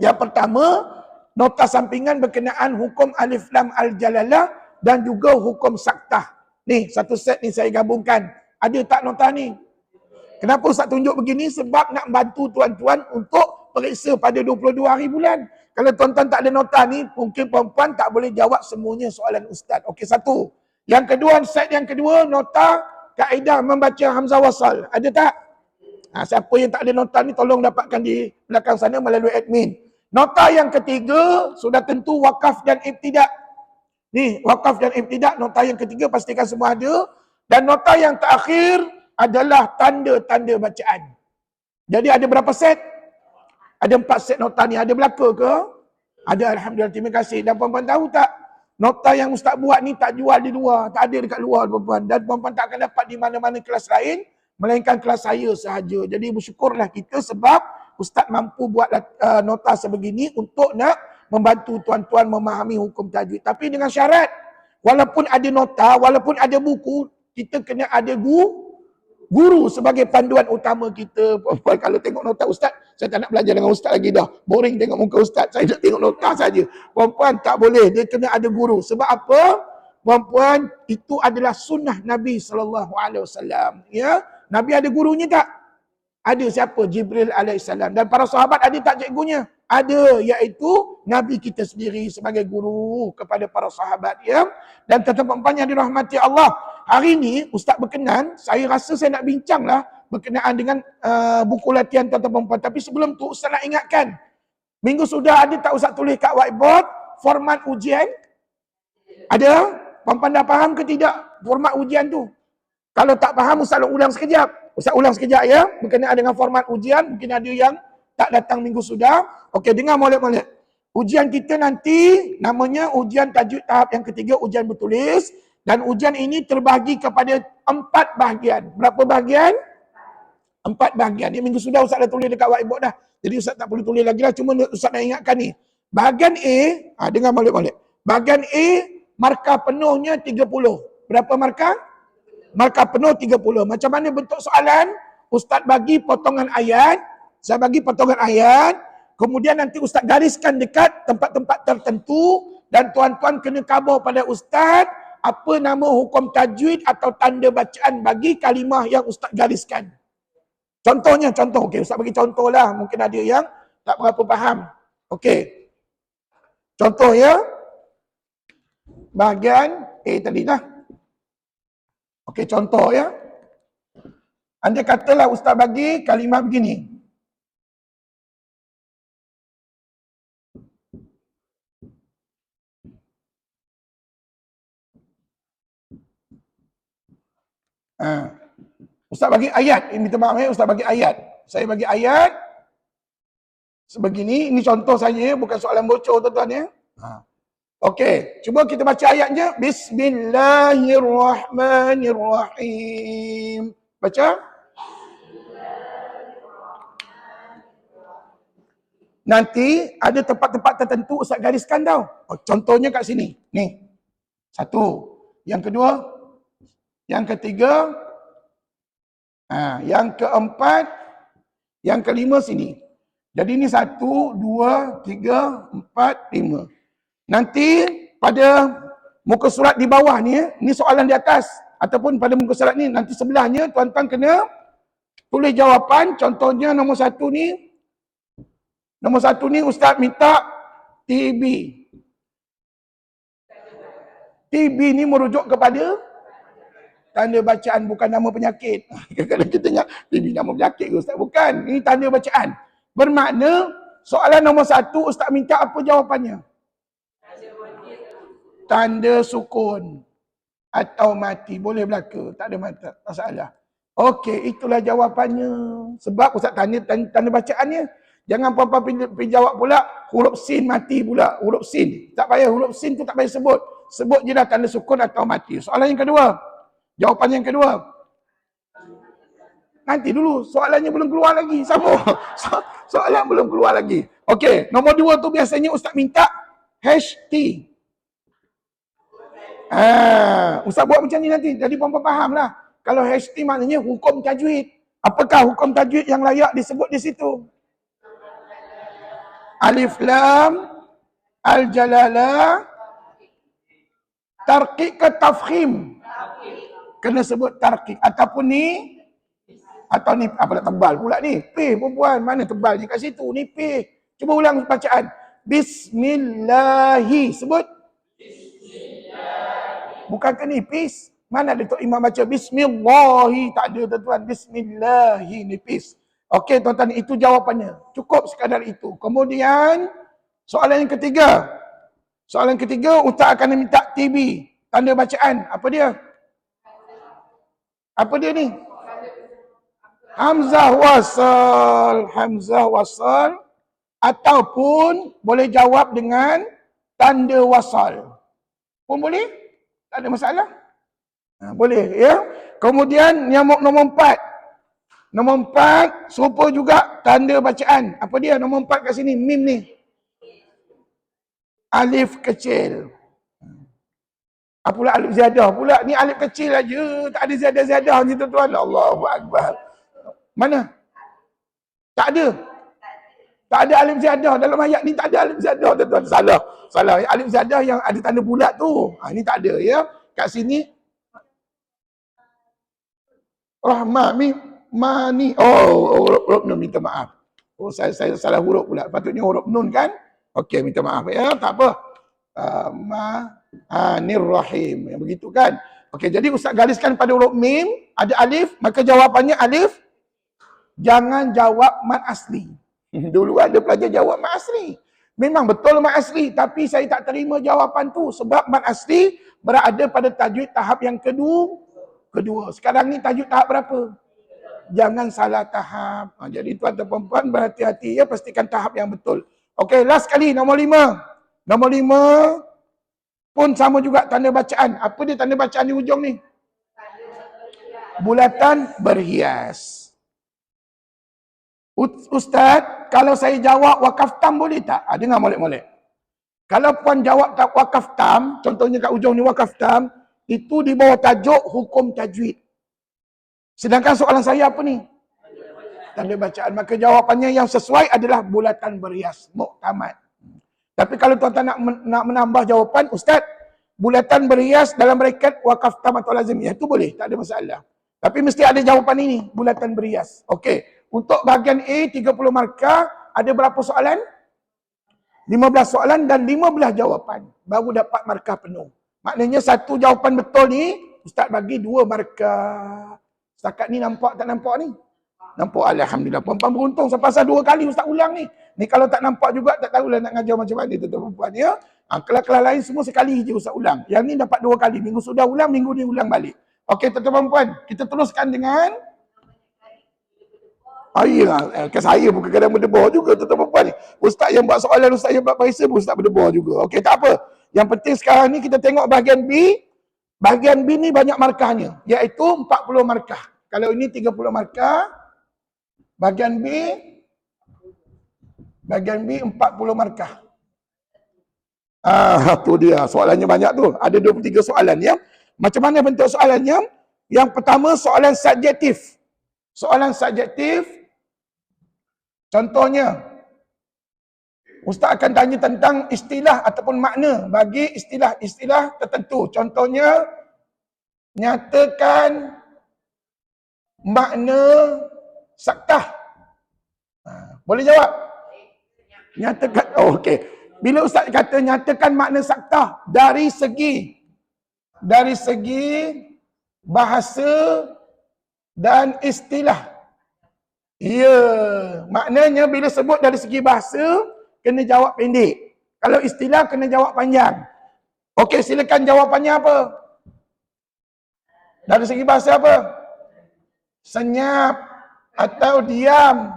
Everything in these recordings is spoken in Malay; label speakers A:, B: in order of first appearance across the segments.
A: Yang pertama, nota sampingan berkenaan hukum alif lam al-jalalah dan juga hukum saktah. Ni, satu set ni saya gabungkan. Ada tak nota ni? Kenapa Ustaz tunjuk begini? Sebab nak bantu tuan-tuan untuk periksa pada 22 hari bulan. Kalau tuan-tuan tak ada nota ni, mungkin perempuan tak boleh jawab semuanya soalan Ustaz. Okey, satu. Yang kedua, set yang kedua, nota kaedah membaca hamzah wasal. Ada tak? Siapa yang tak ada nota ni tolong dapatkan di belakang sana melalui admin. Nota yang ketiga, sudah tentu wakaf dan ibtidak. Ni, wakaf dan ibtidak, nota yang ketiga pastikan semua ada. Dan nota yang terakhir adalah tanda-tanda bacaan. Jadi ada berapa set? Ada 4 set nota ni. Ada belaka ke? Ada, alhamdulillah, terima kasih. Dan puan-puan tahu tak? Nota yang Ustaz buat ni tak jual di luar, tak ada dekat luar puan-puan. Dan puan-puan tak akan dapat di mana-mana kelas lain, melainkan kelas saya sahaja. Jadi bersyukurlah kita sebab Ustaz mampu buat nota sebegini untuk nak membantu tuan-tuan memahami hukum tajwid. Tapi dengan syarat, walaupun ada nota, walaupun ada buku, kita kena ada guru sebagai panduan utama kita. Puan-puan, kalau tengok nota Ustaz, saya tak nak belajar dengan Ustaz lagi dah. Boring tengok muka Ustaz, saya nak tengok nota saja. Puan-puan, tak boleh, dia kena ada guru. Sebab apa? Puan-puan, itu adalah sunnah Nabi SAW. Ya? Nabi ada gurunya tak? Ada. Siapa? Jibril alaihissalam. Dan para sahabat ada tak cikgunya? Ada, iaitu Nabi kita sendiri sebagai guru kepada para sahabat. Ya? Dan tuan-tuan yang dirahmati Allah, hari ini Ustaz berkenan, saya rasa saya nak bincanglah berkenaan dengan buku latihan tuan-tuan perempuan. Tapi sebelum tu Ustaz nak ingatkan, minggu sudah ada tak Ustaz tulis kat whiteboard format ujian? Ada? Puan-puan dah faham ke tidak format ujian tu? Kalau tak faham, Ustaz ulang sekejap. Ustaz ulang sekejap ya, berkenaan dengan format ujian. Mungkin ada yang tak datang minggu sudah. Okey, dengar molek-molek. Ujian kita nanti namanya ujian tajwid tahap yang ketiga, ujian bertulis. Dan ujian ini terbahagi kepada 4 bahagian. Berapa bahagian? 4 bahagian. Ini minggu sudah Ustaz dah tulis dekat whiteboard dah. Jadi Ustaz tak perlu tulis lagi lah. Cuma Ustaz nak ingatkan ni. Bahagian A, dengar molek-molek. Bahagian A, markah penuhnya 30. Berapa markah? Markah penuh 30. Macam mana bentuk soalan? Ustaz bagi potongan ayat. Saya bagi potongan ayat. Kemudian nanti Ustaz gariskan dekat tempat-tempat tertentu. Dan tuan-tuan kena khabar pada Ustaz apa nama hukum tajwid atau tanda bacaan bagi kalimah yang Ustaz gariskan. Contohnya, Okey, Ustaz bagi contoh lah. Mungkin ada yang tak berapa faham. Okey. Contoh ya. Bahagian A tadi lah. Okey, contoh ya. Anda katalah Ustaz bagi kalimah begini. Ustaz bagi ayat. Ini minta maaf ya, Ustaz bagi ayat. Saya bagi ayat sebegini. Ini contoh saja, bukan soalan bocor tuan-tuan ya. Okey, cuba kita baca ayatnya. Bismillahirrahmanirrahim. Baca. Nanti ada tempat-tempat tertentu Ustaz gariskan tau. Contohnya kat sini. Ni. 1. Yang kedua. Yang ketiga. Yang keempat. Yang kelima sini. Jadi ni 1, 2, 3, 4, 5. Nanti pada muka surat di bawah ni, ni soalan di atas. Ataupun pada muka surat ni, nanti sebelahnya tuan-tuan kena tulis jawapan. Contohnya nombor 1 ni. Nombor 1 ni Ustaz minta TB. TB ni merujuk kepada tanda bacaan, bukan nama penyakit. Kadang-kadang kita ingat TB nama penyakit ke Ustaz? Bukan. Ini tanda bacaan. Bermakna soalan nombor 1 Ustaz minta apa jawapannya? Tanda sukun atau mati. Boleh belaka, tak ada masalah. Okey, itulah jawapannya. Sebab Ustaz tanda bacaannya. Jangan puan-puan pergi jawab pula huruf sin mati pula. Huruf sin. Tak payah, huruf sin tu tak payah sebut. Sebut je dah tanda sukun atau mati. Soalan yang kedua. Jawapan yang kedua. Nanti dulu, soalannya belum keluar lagi. Sama. Soalan belum keluar lagi. Okey, nombor 2 tu biasanya Ustaz minta HT. Ustaz buat macam ni nanti. Jadi puan-puan faham lah. Kalau HT maknanya hukum tajwid. Apakah hukum tajwid yang layak disebut di situ? Alif lam al-jalalah. Tarqiq ke tafkhim? Kena sebut tarqiq. Ataupun ni, atau ni apa nak tebal pula ni? P perempuan, mana tebal je kat situ? Ni P. Cuba ulang bacaan. Bismillahi. Sebut. Bukankah ni pis? Mana ada Tok Imam baca Bismillahi? Tak ada tuan-tuan. Bismillahi nipis. Okey tuan-tuan, itu jawapannya. Cukup sekadar itu. Kemudian, soalan yang ketiga. Soalan ketiga, Ustaz akan minta TB. Tanda bacaan. Apa dia? Apa dia ni? Hamzah wasal. Hamzah wasal. Ataupun boleh jawab dengan tanda wasal. Pun boleh? Tak ada masalah. Boleh ya. Kemudian yang nombor 4. Nombor 4 serupa juga tanda bacaan. Apa dia nombor 4 kat sini? Mim ni. Alif kecil. Apa pula alif ziyadah pula? Ni alif kecil aja. Tak ada ziyadah-ziyadah ni tuan-tuan. Allahu Akbar. Mana? Tak ada. Tak ada alif ziyadah. Dalam ayat ni tak ada alif ziyadah tuan-tuan. Salah. Salah. Alif ziyadah yang ada tanda bulat tu. Ni tak ada ya. Kat sini Rahmat ni mani. Huruf nun, minta maaf. Saya salah huruf pula. Patutnya huruf nun kan? Okey, minta maaf ya. Tak apa. Rahim. Yang begitu kan? Okey, jadi Ustaz gariskan pada huruf mim ada alif, maka jawapannya alif. Jangan jawab mat asli. Dulu ada pelajar jawab mat asli. Memang betul mat asli, tapi saya tak terima jawapan tu sebab mat asli berada pada tajwid tahap yang kedua. Sekarang ni tajwid tahap berapa? Jangan salah tahap. Jadi tuan dan perempuan berhati-hati ya, pastikan tahap yang betul. Okey, last kali nombor 5. Nombor 5 pun sama juga tanda bacaan. Apa dia tanda bacaan di hujung ni? Bulatan berhias. Ustaz, kalau saya jawab wakaf tam boleh tak? Dengar molek-molek. Kalau puan jawab tak wakaf tam, contohnya kat hujung ni wakaf tam, itu di bawah tajuk hukum tajwid. Sedangkan soalan saya apa ni? Tanda bacaan. Maka jawapannya yang sesuai adalah bulatan berhias. Muktamad. Tapi kalau tuan-tuan nak menambah jawapan, Ustaz, bulatan berhias dalam bracket wakaf tam atau lazim, ya itu boleh, tak ada masalah. Tapi mesti ada jawapan ini, bulatan berhias. Okey. Untuk bahagian A, 30 markah, ada berapa soalan? 15 soalan dan 15 jawapan. Baru dapat markah penuh. Maknanya satu jawapan betul ni, Ustaz bagi 2 markah. Setakat ni nampak tak nampak ni? Nampak, Alhamdulillah. Perempuan beruntung pasal 2 kali Ustaz ulang ni. Ni kalau tak nampak juga, tak tahulah nak ngajar macam mana tuan-tuan perempuan ya. Kelas-kelas lain semua sekali je Ustaz ulang. Yang ni dapat 2 kali. Minggu sudah ulang, minggu ni ulang balik. Okey tuan-tuan perempuan, kita teruskan dengan ke saya pun kadang-kadang berdebar juga tuan-tuan perempuan ni. Ustaz yang buat soalan, Ustaz yang buat parisa pun Ustaz berdebar juga. Okey, tak apa. Yang penting sekarang ni kita tengok bahagian B. Bahagian B ni banyak markahnya, iaitu 40 markah. Kalau ini 30 markah. Bahagian B 40 markah. Tu dia. Soalannya banyak tu. Ada 23 soalan ya. Macam mana bentuk soalannya? Yang pertama soalan subjektif. Soalan subjektif. Contohnya, Ustaz akan tanya tentang istilah ataupun makna bagi istilah-istilah tertentu. Contohnya, nyatakan makna saktah. Boleh jawab? Nyatakan, okey. Bila Ustaz kata nyatakan makna saktah dari segi bahasa dan istilah. Ya, maknanya bila sebut dari segi bahasa, kena jawab pendek. Kalau istilah, kena jawab panjang. Okey, silakan jawapannya apa? Dari segi bahasa apa? Senyap, atau diam,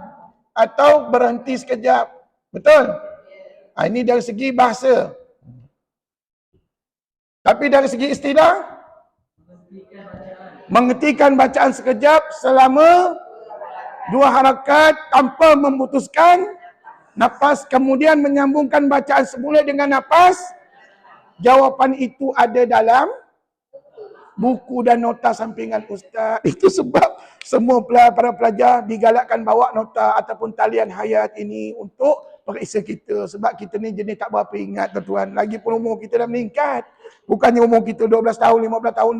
A: atau berhenti sekejap. Betul? Ini dari segi bahasa. Tapi dari segi istilah, menghentikan bacaan sekejap selama 2 harakat tanpa memutuskan nafas, kemudian menyambungkan bacaan semula dengan nafas. Jawapan itu ada dalam buku dan nota sampingan Ustaz. Itu sebab semua para pelajar digalakkan bawa nota ataupun talian hayat ini untuk periksa kita. Sebab kita ni jenis tak berapa ingat tuan-tuan. Lagipun umur kita dah meningkat. Bukannya umur kita 12 tahun, 15 tahun,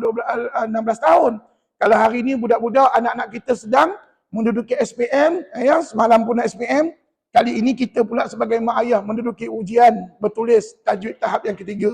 A: 16 tahun. Kalau hari ni budak-budak, anak-anak kita sedang menduduki SPM, ya, semalam pun nak SPM. Kali ini kita pula sebagai mak ayah menduduki ujian bertulis tajwid tahap yang ketiga.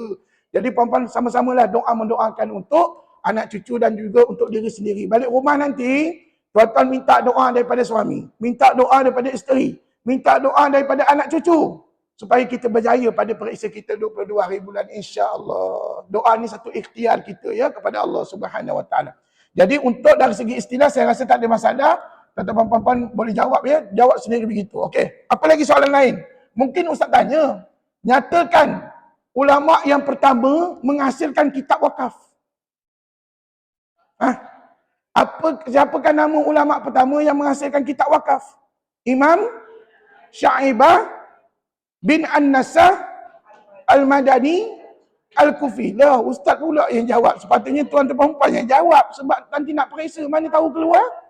A: Jadi puan-puan sama-samalah doa mendoakan untuk anak cucu dan juga untuk diri sendiri. Balik rumah nanti, tuan-tuan minta doa daripada suami, minta doa daripada isteri, minta doa daripada anak cucu supaya kita berjaya pada periksa kita 22 hari bulan, insya-Allah. Doa ni satu ikhtiar kita ya kepada Allah Subhanahu Wa Taala. Jadi untuk dari segi istilah saya rasa tak ada masalah. Tuan-tuan puan-puan boleh jawab ya, jawab sendiri begitu. Okey. Apa lagi soalan lain? Mungkin ustaz tanya, nyatakan ulama yang pertama menghasilkan kitab wakaf. Siapakah nama ulama pertama yang menghasilkan kitab wakaf? Imam Sya'ibah bin An-Nasah Al-Madani Al-Kufi. Lah, ustaz pula yang jawab. Sepatutnya tuan-tuan perempuan yang jawab. Sebab nanti nak periksa, mana tahu keluar.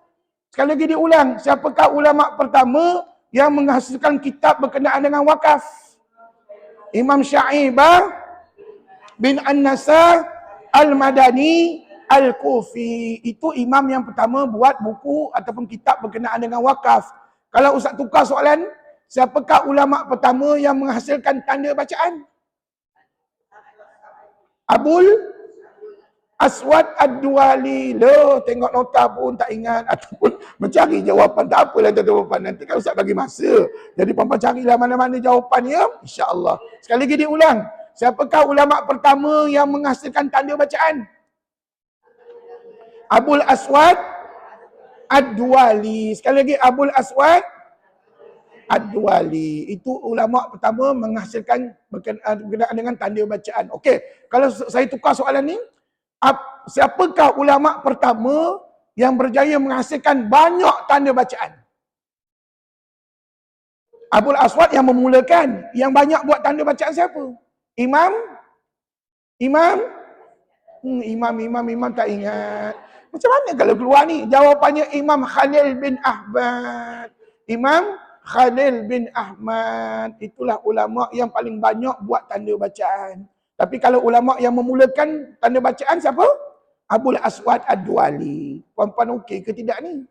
A: Sekali lagi diulang. Siapakah ulama pertama yang menghasilkan kitab berkenaan dengan wakaf? Imam Sya'ibah bin An-Nasah Al-Madani Al-Kufi. Itu imam yang pertama buat buku ataupun kitab berkenaan dengan wakaf. Kalau ustaz tukar soalan, siapakah ulama pertama yang menghasilkan tanda bacaan? Abul Aswad Ad-Duali. Loh, tengok nota pun tak ingat ataupun mencari jawapan. Tak apalah tuan-tuan. Nanti kan ustaz bagi masa. Jadi puan-puan carilah mana-mana jawapannya, insya-Allah. Sekali lagi diulang. Siapakah ulama pertama yang menghasilkan tanda bacaan? Abul Aswad Ad-Duali. Sekali lagi, Abul Aswad Ad-Duali. Itu ulama pertama menghasilkan berkenaan dengan tanda bacaan. Okey, kalau saya tukar soalan ni, siapakah ulama pertama yang berjaya menghasilkan banyak tanda bacaan? Abul Aswad yang memulakan, yang banyak buat tanda bacaan siapa? Imam tak ingat. Macam mana kalau keluar ni? Jawapannya Imam Khalil bin Ahmad. Imam Khalil bin Ahmad. Itulah ulama yang paling banyak buat tanda bacaan. Tapi kalau ulama yang memulakan tanda bacaan siapa? Abul Aswad Ad-Duali. Puan-puan okey ke tidak ni?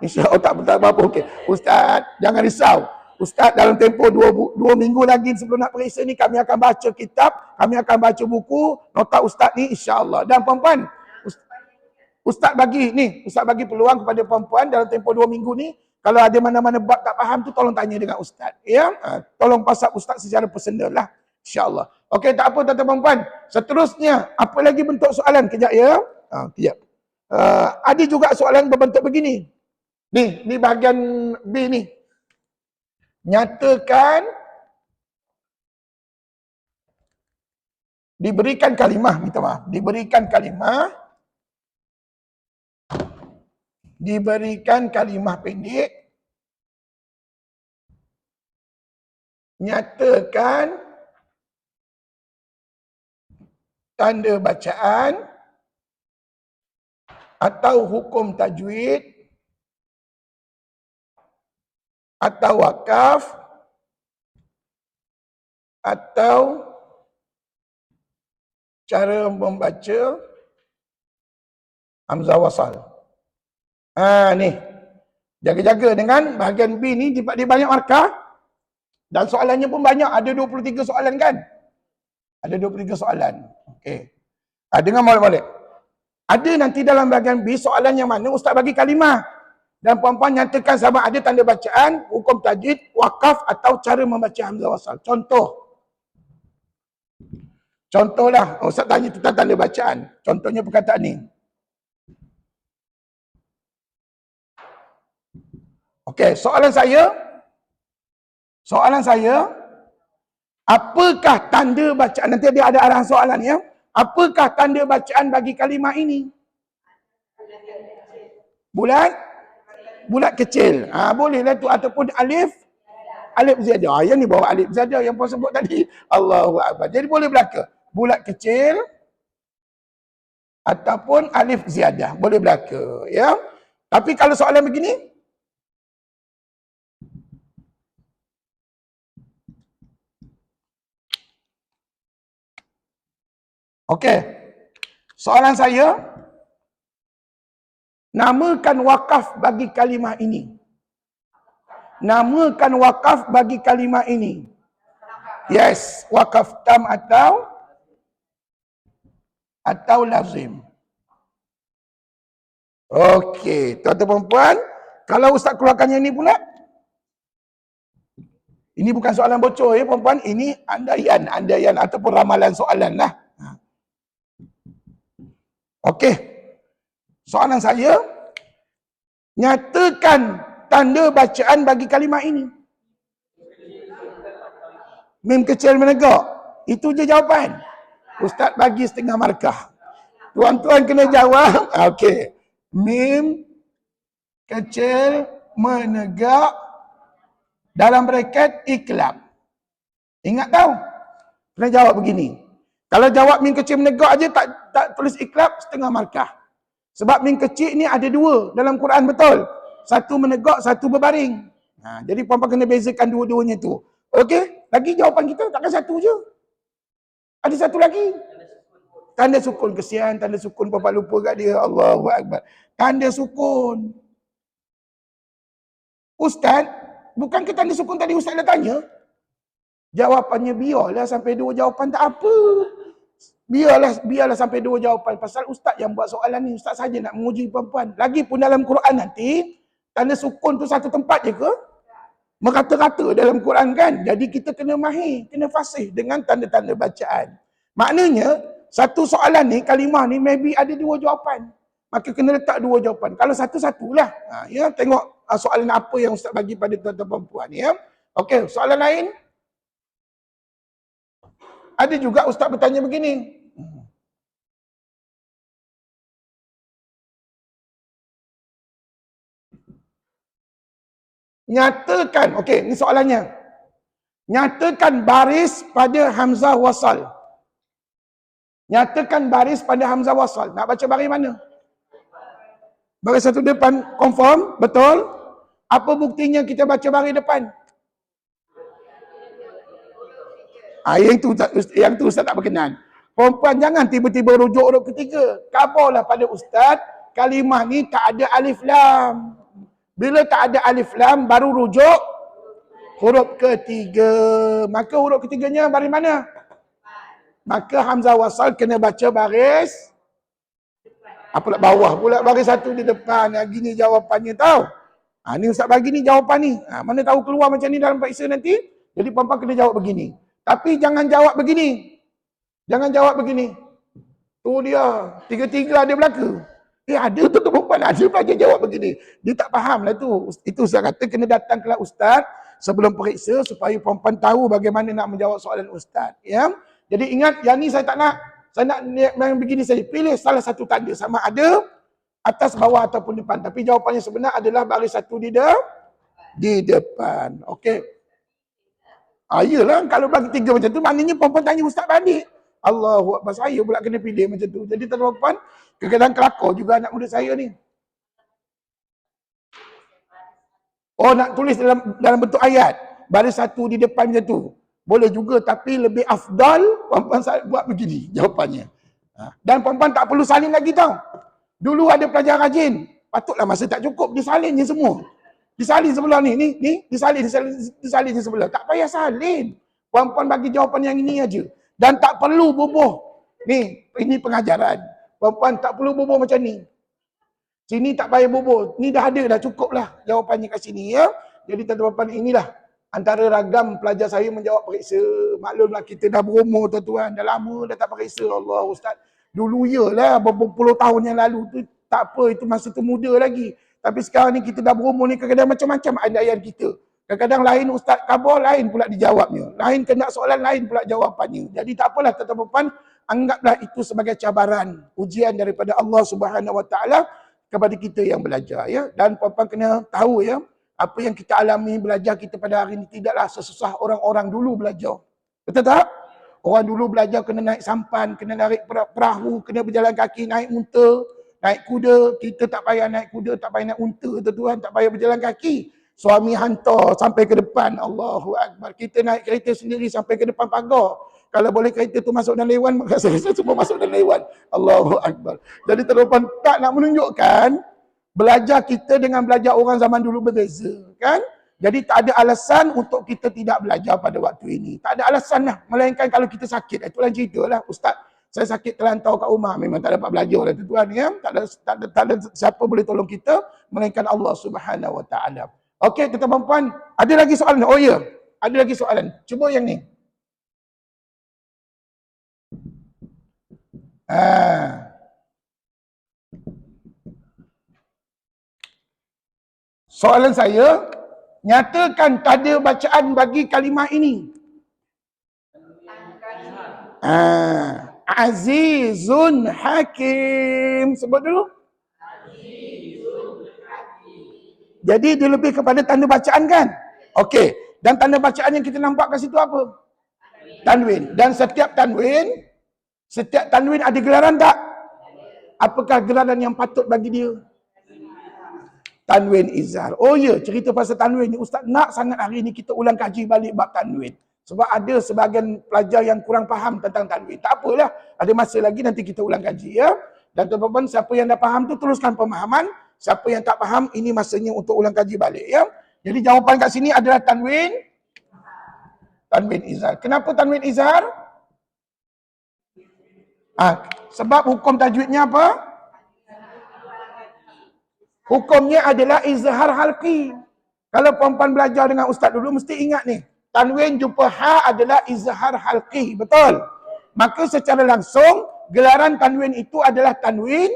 A: InsyaAllah tak apa-apa okey. Ustaz, jangan risau. Ustaz dalam tempoh 2 minggu lagi sebelum nak periksa ni, kami akan baca kitab, kami akan baca buku, nota ustaz ni insya-Allah. Dan puan-puan, Ustaz bagi peluang kepada puan-puan dalam tempoh 2 minggu ni, kalau ada mana-mana bab tak faham tu tolong tanya dengan ustaz, ya. Tolong pasal ustaz secara personal lah, insya-Allah. Okey, tak apa tuan-tuan puan-puan. Seterusnya, apa lagi bentuk soalan? Kejap ya. Kejap. Ada juga soalan berbentuk begini. Ni bahagian B ni. Nyatakan diberikan kalimah, diberikan kalimah pendek, nyatakan tanda bacaan atau hukum tajwid atau wakaf atau cara membaca hamzah wasal. Ni. Jaga-jaga dengan bahagian B ni, dia banyak markah dan soalannya pun banyak. Ada 23 soalan kan? Ada 23 soalan. Okey. Dengar molek-molek. Ada nanti dalam bahagian B soalan yang mana ustaz bagi kalimah. Dan puan-puan nyatakan sama ada tanda bacaan, hukum tajwid, wakaf atau cara membaca hamzah wasal. Contohlah, ustaz tanya tentang tanda bacaan. Contohnya perkataan ni. Okey, soalan saya, apakah tanda bacaan? Nanti dia ada arahan soalan ya. Apakah tanda bacaan bagi kalimah ini? Bulat kecil. Bolehlah tu, ataupun alif ziyadah. Yang ni bawa alif ziyadah yang puan sebut tadi. Allahu akbar. Jadi boleh belaka. Bulat kecil ataupun alif ziyadah. Boleh belaka, ya. Tapi kalau soalan begini, Okey. Soalan saya, namakan wakaf bagi kalimah ini. Namakan wakaf bagi kalimah ini. Yes, wakaf tam atau lazim. Okey, tuan-tuan puan, kalau ustaz keluarkan yang ni pula. Ini bukan soalan bocor ya puan-puan, ini andaian ataupun ramalan soalan lah. Okey. Soalan saya, nyatakan tanda bacaan bagi kalimah ini. Mim kecil menegak. Itu je jawapan. Ustaz bagi setengah markah. Tuan-tuan kena jawab. Okey. Mim kecil menegak dalam braket iklab. Ingat tahu? Kena jawab begini. Kalau jawab mim kecil menegak aja tak tulis iklab, setengah markah. Sebab mim kecil ni ada dua dalam Quran, betul? Satu menegak, satu berbaring. Jadi puan-puan kena bezakan dua-duanya tu. Okey? Lagi jawapan kita takkan satu je. Ada satu lagi. Tanda sukun. Kesian tanda sukun, puan-puan lupa kat dia. Allahu Akbar. Tanda sukun. Ustaz, bukankah tanda sukun tadi Ustaz dah tanya? Jawapannya biarlah sampai dua jawapan tak apa. Biarlah sampai dua jawapan. Pasal Ustaz yang buat soalan ni. Ustaz saja nak menguji puan-puan. Lagipun dalam Quran nanti, tanda sukun tu satu tempat je ke? Merata-rata dalam Quran kan? Jadi kita kena mahir, kena fasih dengan tanda-tanda bacaan. Maknanya, satu soalan ni, kalimah ni, maybe ada dua jawapan. Maka kena letak dua jawapan. Kalau satu-satulah. Ya, tengok soalan apa yang Ustaz bagi pada tuan-tuan perempuan. Ya. Okey, soalan lain. Ada juga Ustaz bertanya begini. Nyatakan, okey, ni soalannya. Nyatakan baris pada hamzah wasal. Nyatakan baris pada hamzah wasal. Nak baca baris mana? Baris satu depan, confirm, betul. Apa buktinya kita baca baris depan? Yang tu Ustaz tak berkenan. Perempuan jangan tiba-tiba rujuk huruf ketiga. Kabarlah pada Ustaz, kalimah ni tak ada alif lam. Bila tak ada alif lam, baru rujuk huruf ketiga. Maka huruf ketiganya baris mana? Maka hamzah wasal kena baca baris apa bawah pula, baris satu di depan. Gini jawapannya tahu. Ni Ustaz bagi ni jawapan ni. Mana tahu keluar macam ni dalam periksa nanti. Jadi puan-puan kena jawab begini. Tapi jangan jawab begini. Jangan jawab begini. Tu dia. Tiga-tiga ada belaka. Ada tu perempuan ada pelajar jawab begini. Dia tak faham lah tu. Itu Ustaz kata kena datang kelas Ustaz sebelum periksa supaya perempuan tahu bagaimana nak menjawab soalan Ustaz. Ya. Jadi ingat, yang ni saya tak nak. Saya nak yang begini saja. Pilih salah satu tanda. Sama ada atas, bawah ataupun depan. Tapi jawapannya sebenar adalah baris satu di depan. Okey. Yelah, kalau bagi tiga macam tu, maknanya perempuan tanya Ustaz balik. Allahu Akbar, saya pula kena pilih macam tu. Jadi tuan-tuan, kadang-kadang kelakar juga anak muda saya ni. Oh, nak tulis dalam bentuk ayat. Baris satu di depan macam tu. Boleh juga, tapi lebih afdal puan-puan buat begini jawapannya. Dan puan-puan tak perlu salin lagi tau. Dulu ada pelajar rajin. Patutlah masa tak cukup, disalin je semua. Disalin sebelah ni, disalin je sebelah. Tak payah salin. Puan-puan bagi jawapan yang ini aja. Dan tak perlu bubuh. Ini pengajaran. Puan-puan tak perlu bubuh macam ni. Sini tak payah bubuh. Ni dah ada, dah cukup lah jawapannya kat sini ya. Jadi tuan-tuan inilah antara ragam pelajar saya menjawab periksa. Maklumlah kita dah berumur tuan-tuan. Dah lama dah tak periksa. Allah Ustaz. Dulu lah berpuluh tahun yang lalu tu tak apa. Itu masa tu muda lagi. Tapi sekarang ni kita dah berumur ni kadang-kadang macam-macam andaian kita. Kadang-kadang lain Ustaz khabar, lain pula dijawabnya. Lain kena soalan, lain pula jawapannya. Jadi tak apalah tuan-tuan, anggaplah itu sebagai cabaran. Ujian daripada Allah Subhanahu Wa Taala kepada kita yang belajar. Ya. Dan puan-puan kena tahu ya. Apa yang kita alami belajar kita pada hari ini tidaklah sesusah orang-orang dulu belajar. Betul tak? Orang dulu belajar kena naik sampan, kena naik perahu, kena berjalan kaki, naik unta, naik kuda. Kita tak payah naik kuda, tak payah naik unta, tuan-tuan, tak payah berjalan kaki. Suami hantar sampai ke depan. Allahu Akbar. Kita naik kereta sendiri sampai ke depan pagar. Kalau boleh kereta tu masuk dalam lewan, maka saya semua masuk dalam lewan. Allahu Akbar. Jadi tuan-tuan tak nak menunjukkan belajar kita dengan belajar orang zaman dulu berbeza, kan? Jadi tak ada alasan untuk kita tidak belajar pada waktu ini. Tak ada alasan lah. Melainkan kalau kita sakit. Itu lah cerita lah. Ustaz, saya sakit terlantau kat rumah. Memang tak dapat belajar lah tuan-tuan. Ya? Tak ada siapa boleh tolong kita. Melainkan Allah Subhanahu Wa Taala. Okey, tuan-tuan puan. Ada lagi soalan? Oh ya. Ada lagi soalan. Cuba yang ni. Soalan saya, nyatakan tanda bacaan bagi kalimah ini. Azizun Hakim. Sebut dulu. Jadi dia lebih kepada tanda bacaan kan? Okey. Dan tanda bacaan yang kita nampak kat situ apa? Tanwin. Dan setiap tanwin ada gelaran tak? Apakah gelaran yang patut bagi dia? Tanwin izhar. Oh ya, cerita pasal tanwin ni Ustaz nak sangat hari ni kita ulang kaji balik bab tanwin. Sebab ada sebahagian pelajar yang kurang faham tentang tanwin. Tak apalah, ada masa lagi nanti kita ulang kaji ya. Dan tuan-tuan siapa yang dah faham tu teruskan pemahaman. Siapa yang tak faham ini masanya untuk ulang kaji balik ya. Jadi jawapan kat sini adalah tanwin izhar. Kenapa tanwin izhar? Sebab hukum tajwidnya apa? Hukumnya adalah izhar halqi. Kalau puan-puan belajar dengan ustaz dulu, mesti ingat ni. Tanwin jumpa ha adalah izhar halqi. Betul? Maka secara langsung, gelaran tanwin itu adalah tanwin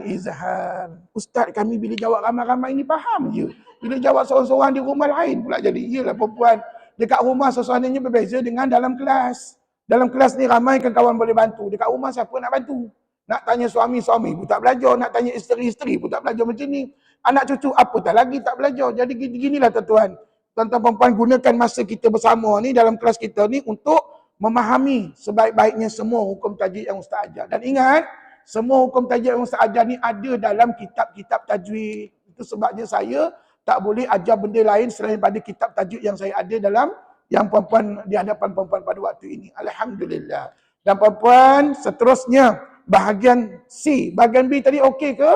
A: izhar. Ustaz kami bila jawab ramai-ramai ni faham je. Bila jawab seorang-seorang di rumah lain pula jadi. Iyalah puan-puan. Dekat rumah suasananya berbeza dengan dalam kelas. Dalam kelas ni ramai kan kawan boleh bantu. Dekat rumah siapa nak bantu? Nak tanya suami pun tak belajar. Nak tanya isteri pun tak belajar macam ni. Anak cucu apa tak lagi tak belajar. Jadi ginilah tuan-tuan. Tuan-tuan perempuan gunakan masa kita bersama ni dalam kelas kita ni untuk memahami sebaik-baiknya semua hukum tajwid yang Ustaz ajar. Dan ingat, semua hukum tajwid yang Ustaz ajar ni ada dalam kitab-kitab tajwid. Itu sebabnya saya tak boleh ajar benda lain selain pada kitab tajwid yang saya ada dalam yang perempuan di hadapan perempuan pada waktu ini. Alhamdulillah. Dan perempuan seterusnya. Bahagian C. Bahagian B tadi okey ke?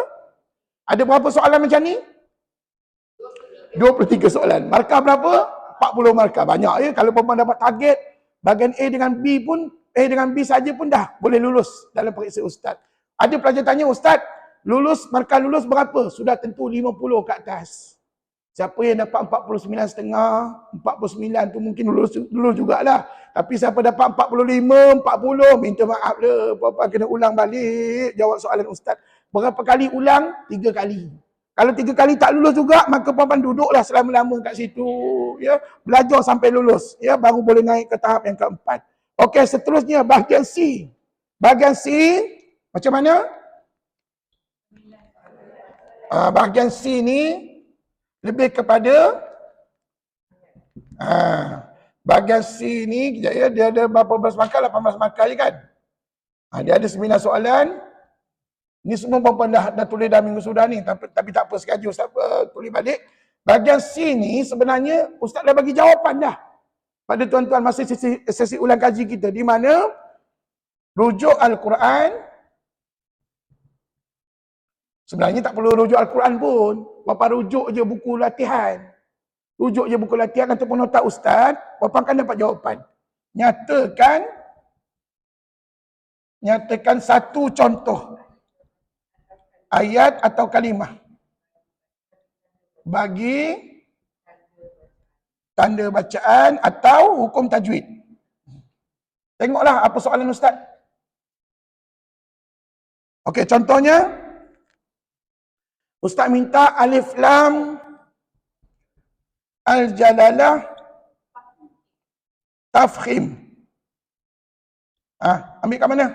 A: Ada berapa soalan macam ni? 23 soalan. Markah berapa? 40 markah. Banyak ya. Kalau perempuan dapat target, bahagian A dengan B pun, A dengan B saja pun dah boleh lulus dalam periksa ustaz. Ada pelajar tanya, Ustaz, markah lulus berapa? Sudah tentu 50 ke atas. Siapa yang dapat 49,5, 49 tu mungkin lulus jugalah. Tapi siapa dapat 45, 40, minta maaf lah. Puan-puan kena ulang balik jawab soalan ustaz. Berapa kali ulang? 3 kali. Kalau 3 kali tak lulus juga, maka puan-puan duduklah selama-lama kat situ. Ya, belajar sampai lulus. Ya, baru boleh naik ke tahap yang keempat. Okey, seterusnya bahagian C. Bahagian C, macam mana? Bahagian C ni, lebih kepada bahagian C ni, ya, dia ada berapa belas markah? 18 markah je kan? Dia ada 9 soalan. Ni semua perempuan dah tulis dah minggu sudah ni. Tapi tak apa, sekali Ustaz tulis balik. Bahagian C ni sebenarnya Ustaz dah bagi jawapan dah. Pada tuan-tuan masa sesi ulang kaji kita. Di mana rujuk Al-Quran. Sebenarnya tak perlu rujuk Al-Quran pun. Bapa rujuk je buku latihan. Rujuk je buku latihan ataupun nota ustaz, bapa akan dapat jawapan. Nyatakan satu contoh ayat atau kalimah bagi tanda bacaan atau hukum tajwid. Tengoklah apa soalan ustaz. Okey, contohnya ustaz minta alif lam al-jalalah tafkhim. Ambil kat mana?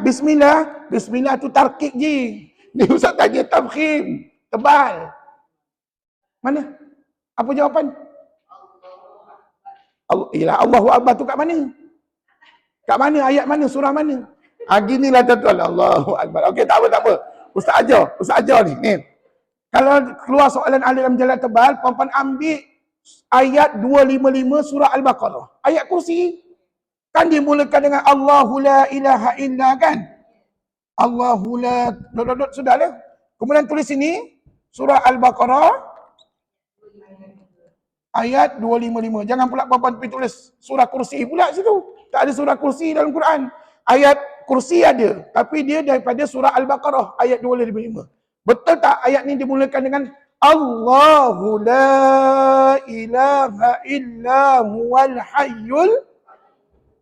A: Bismillah. Bismillah tu tarkib je. Ni ustaz tanya tafkhim. Tebal. Mana? Apa jawapan? Allahu Akbar tu kat mana? Kat mana? Ayat mana? Surah mana? Ginilah tuan-tuan. Allahu Akbar. Okey, tak apa. Ustaz ajar ni. Kalau keluar soalan alif lam jalalah tebal, puan-puan ambil ayat 255 surah Al-Baqarah. Ayat kursi kan dimulakan dengan Allahu la ilaha illa kan? Allahu la sudahlah. Kemudian tulis sini surah Al-Baqarah ayat 255. Jangan pula puan-puan pergi tulis surah kursi pula situ. Tak ada surah kursi dalam Quran. Ayat kursi ada, tapi dia daripada surah Al-Baqarah ayat 255. Betul tak ayat ni dimulakan dengan Allahu la ilaha illa huwal hayyul.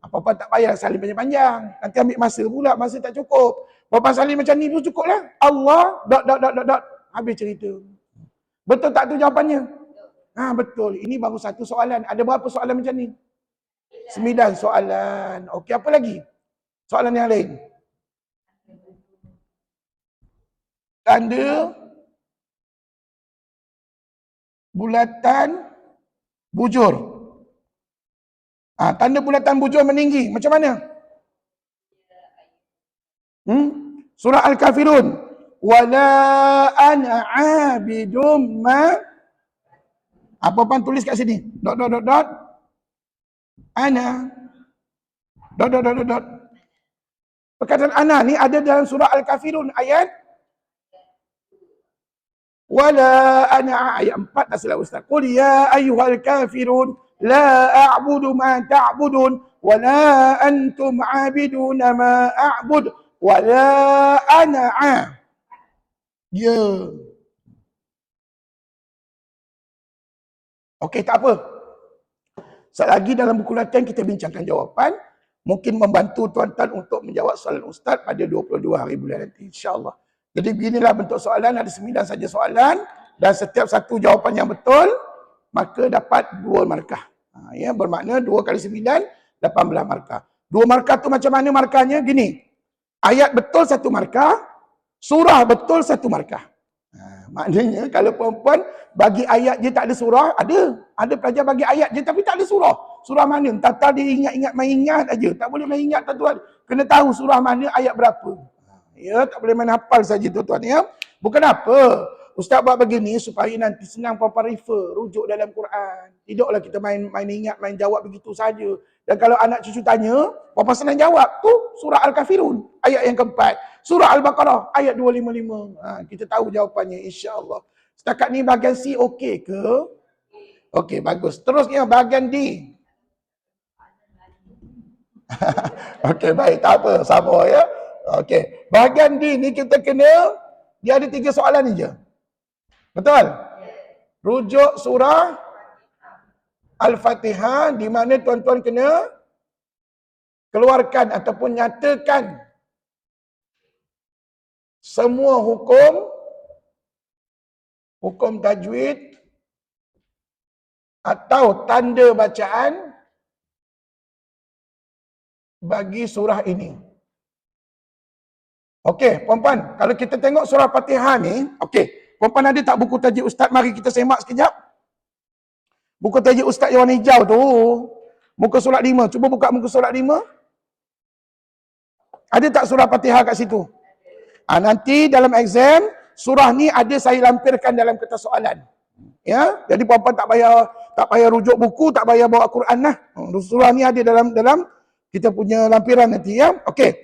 A: Apa-apa tak payah salin panjang-panjang. Nanti ambil masa pula, masa tak cukup. Apa salin macam ni tu cukup lah. Allah, dot. Habis cerita. Betul tak tu jawapannya? Ha, betul. Ini baru satu soalan. Ada berapa soalan macam ni? 9 soalan. Okey, apa lagi? Soalan yang lain. Tanda bulatan bujur. Tanda bulatan bujur meninggi. Macam mana? Surah Al-Kafirun. Wala ana abidum ma. Apa-apa tulis kat sini. Dot. Ana. Dot. Perkataan ana ni ada dalam surah Al-Kafirun ayat wala ana ayat 4 dah silap ustaz. Qul ya ayyuhal kafirun la a'budu ma ta'budun wala antum 'abidun ma a'bud wala ana ya. Okey, tak apa. Sekali lagi dalam buku latihan kita bincangkan jawapan. Mungkin membantu tuan-tuan untuk menjawab soalan ustaz pada 22 hari bulan nanti, insya-Allah. Jadi beginilah bentuk soalan, ada 9 saja soalan dan setiap satu jawapan yang betul maka dapat 2 markah. Ya, bermakna 2 kali 9 18 markah. 2 markah tu macam mana markahnya? Gini. Ayat betul 1 markah, surah betul 1 markah. Maknanya kalau perempuan bagi ayat je tak ada surah, ada pelajar bagi ayat je tapi tak ada surah. Surah mana? Tata dia ingat-ingat main ingat aja. Tak boleh main ingat tuan-tuan. Kena tahu surah mana, ayat berapa. Ya, tak boleh main hafal saja tuan-tuan ya. Bukan apa. Ustaz buat begini supaya nanti senang puan-puan refer, rujuk dalam Quran. Tidaklah kita main ingat, main jawab begitu saja. Dan kalau anak cucu tanya, puan-puan senang jawab. Tu surah Al-Kafirun, ayat yang keempat. Surah Al-Baqarah, ayat 255. Kita tahu jawapannya insya-Allah. Setakat ni bahagian C okey ke? Okey, bagus. Terusnya bahagian D. Okey, baik. Tak apa, sabar ya. Okey. Bahagian D ni kita kena, dia ada 3 soalan je. Betul? Rujuk surah Al-Fatihah di mana tuan-tuan kena keluarkan ataupun nyatakan semua hukum tajwid atau tanda bacaan bagi surah ini. Okey, puan-puan, kalau kita tengok surah Fatihah ni, okey, puan-puan ada tak buku tajwid ustaz? Mari kita semak sekejap. Buku tajwid ustaz yang warna hijau tu, muka surat 5. Cuba buka muka surat 5. Ada tak surah Fatihah kat situ? Nanti dalam exam, surah ni ada saya lampirkan dalam kertas soalan. Ya, jadi puan-puan tak payah rujuk buku, tak payah bawa Quran lah. Surah ni ada dalam kita punya lampiran nanti ya. Okey.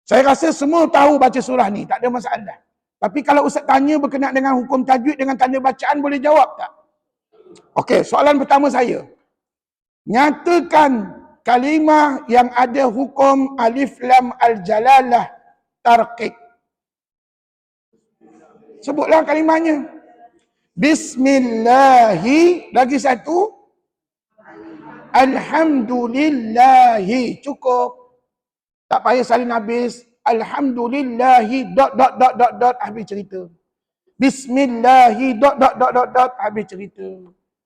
A: Saya rasa semua tahu baca surah ni, tak ada masalah. Tapi kalau ustaz tanya berkenaan dengan hukum tajwid dengan tanda bacaan, boleh jawab tak? Okey, soalan pertama saya. Nyatakan kalimah yang ada hukum alif lam al-jalalah tarqiq. Sebutlah kalimahnya. Bismillahi, lagi satu. Alhamdulillahi, cukup. Tak payah salin habis. Alhamdulillahi, dot, habis cerita. Bismillahi, dot, habis cerita.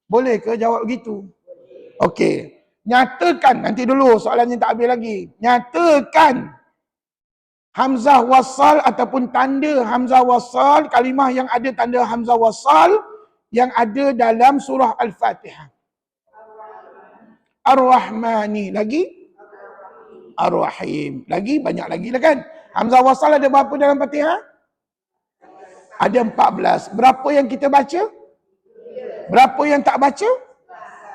A: Boleh ke jawab begitu? Okey. Nyatakan, nanti dulu soalannya tak habis lagi. Nyatakan hamzah wasal ataupun tanda hamzah wasal, kalimah yang ada tanda hamzah wasal yang ada dalam surah Al-Fatihah. Ar-Rahmani, lagi? Ar-Rahim. Lagi, banyak lagi lah kan? Hamzah wasal ada berapa dalam Fatihah? Ada 14. Berapa yang kita baca? Berapa yang tak baca?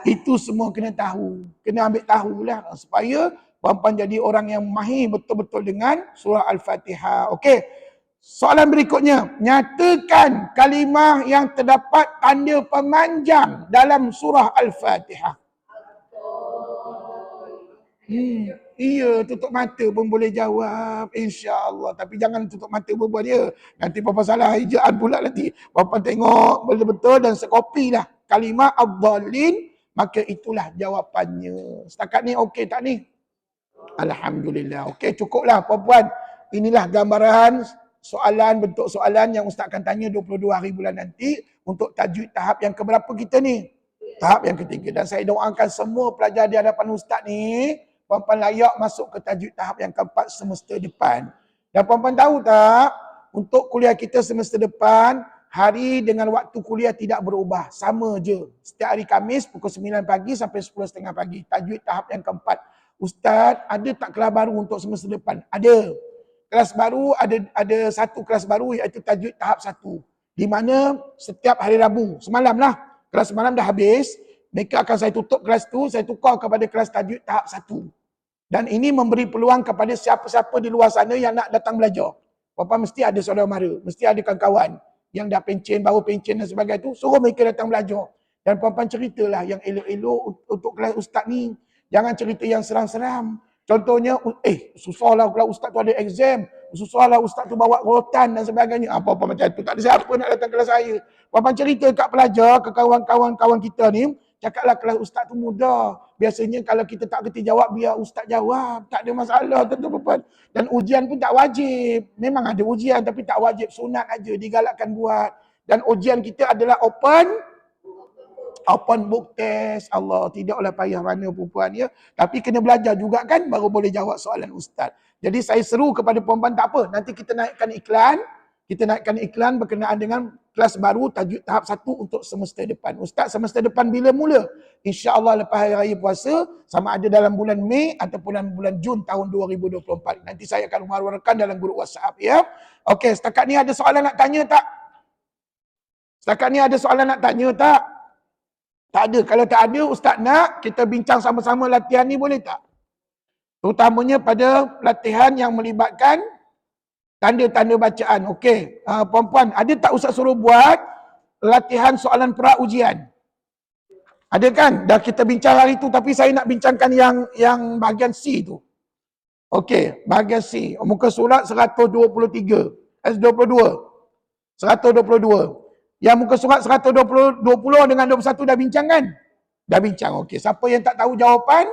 A: Itu semua kena tahu. Kena ambil tahulah supaya puan-puan jadi orang yang mahir betul-betul dengan surah Al-Fatihah. Okey. Soalan berikutnya, nyatakan kalimah yang terdapat tanda pemanjang dalam surah Al-Fatihah. Iya, tutup mata pun boleh jawab, insya-Allah. Tapi jangan tutup mata berbual dia. Nanti papa salah ejaan pula nanti. Papa tengok betul-betul dan sekopilah kalimah ad-dallin, maka itulah jawapannya. Setakat ni okey tak ni? Alhamdulillah. Okey, cukuplah puan-puan. Inilah gambaran soalan, bentuk soalan yang Ustaz akan tanya 22 hari bulan nanti untuk tajwid tahap yang keberapa kita ni? Tahap yang ketiga. Dan saya doakan semua pelajar di hadapan Ustaz ni, puan-puan layak masuk ke tajwid tahap yang keempat semester depan. Dan puan-puan tahu tak, untuk kuliah kita semester depan, hari dengan waktu kuliah tidak berubah. Sama je. Setiap hari Khamis pukul 9 pagi sampai 10.30 pagi. Tajwid tahap yang keempat. Ustaz, ada tak kelas baru untuk semester depan? Ada. Kelas baru, ada satu kelas baru iaitu tajwid tahap 1. Di mana setiap hari Rabu, semalam lah, kelas semalam dah habis, mereka akan saya tutup kelas tu, saya tukar kepada kelas tajwid tahap 1. Dan ini memberi peluang kepada siapa-siapa di luar sana yang nak datang belajar. Bapa mesti ada saudara mara, mesti ada kawan-kawan yang dah pencen, baru pencen dan sebagainya tu, suruh mereka datang belajar. Dan puan-puan ceritalah yang elok-elok untuk kelas ustaz ni. Jangan cerita yang seram-seram. Contohnya, susahlah kalau ustaz tu ada exam, susahlah ustaz tu bawa rotan dan sebagainya. Apa-apa macam tu, tak ada siapa nak datang kelas saya. Puan-puan cerita kat pelajar, ke kawan-kawan kita ni, cakaplah kelas ustaz tu mudah. Biasanya kalau kita tak kerti jawab, biar ustaz jawab. Tak ada masalah, tuan-tuan. Dan ujian pun tak wajib. Memang ada ujian tapi tak wajib. Sunat aja, digalakkan buat. Dan ujian kita adalah open book test. Allah, tidaklah payah mana perempuan ya. Tapi kena belajar juga kan, baru boleh jawab soalan ustaz. Jadi saya seru kepada perempuan, tak apa. Nanti kita naikkan iklan. Kita naikkan iklan berkenaan dengan kelas baru tajwid tahap 1 untuk semester depan. Ustaz, semester depan bila mula? InsyaAllah lepas hari raya puasa, sama ada dalam bulan Mei ataupun bulan Jun tahun 2024. Nanti saya akan war-warkan dalam grup WhatsApp ya. Okey, setakat ni ada soalan nak tanya tak? Setakat ni ada soalan nak tanya tak? Tak ada. Kalau tak ada, Ustaz nak kita bincang sama-sama latihan ni boleh tak? Terutamanya pada latihan yang melibatkan tanda-tanda bacaan. Okey, puan-puan, ada tak Ustaz suruh buat latihan soalan pra ujian? Ada kan? Dah kita bincang hari tu, tapi saya nak bincangkan yang bahagian C tu. Okey, bahagian C. Muka surat 123. 22. 122. Yang muka surat 120 dengan 21 dah bincang kan? Dah bincang. Okey, siapa yang tak tahu jawapan,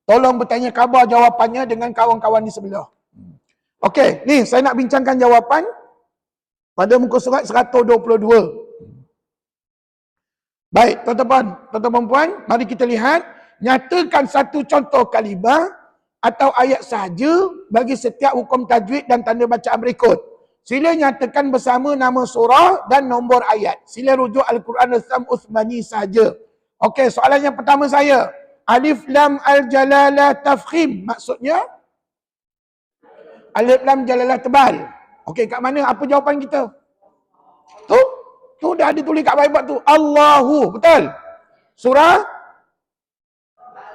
A: tolong bertanya khabar jawapannya dengan kawan-kawan di sebelah. Okey, ni saya nak bincangkan jawapan pada muka surat 122. Baik, tuan-tuan, tuan-tuan puan, mari kita lihat. Nyatakan satu contoh kalimah atau ayat sahaja bagi setiap hukum tajwid dan tanda bacaan berikut. Sila nyatakan bersama nama surah dan nombor ayat. Sila rujuk Al-Quran Al-Sam Uthmani sahaja. Okey, soalan yang pertama saya. Alif Lam Al-Jalalah Tafkhim. Maksudnya? Alif Lam Jalalah tebal. Okey, kat mana? Apa jawapan kita? Tu? Tu dah ada tulis kat whiteboard tu. Allahu. Betul? Surah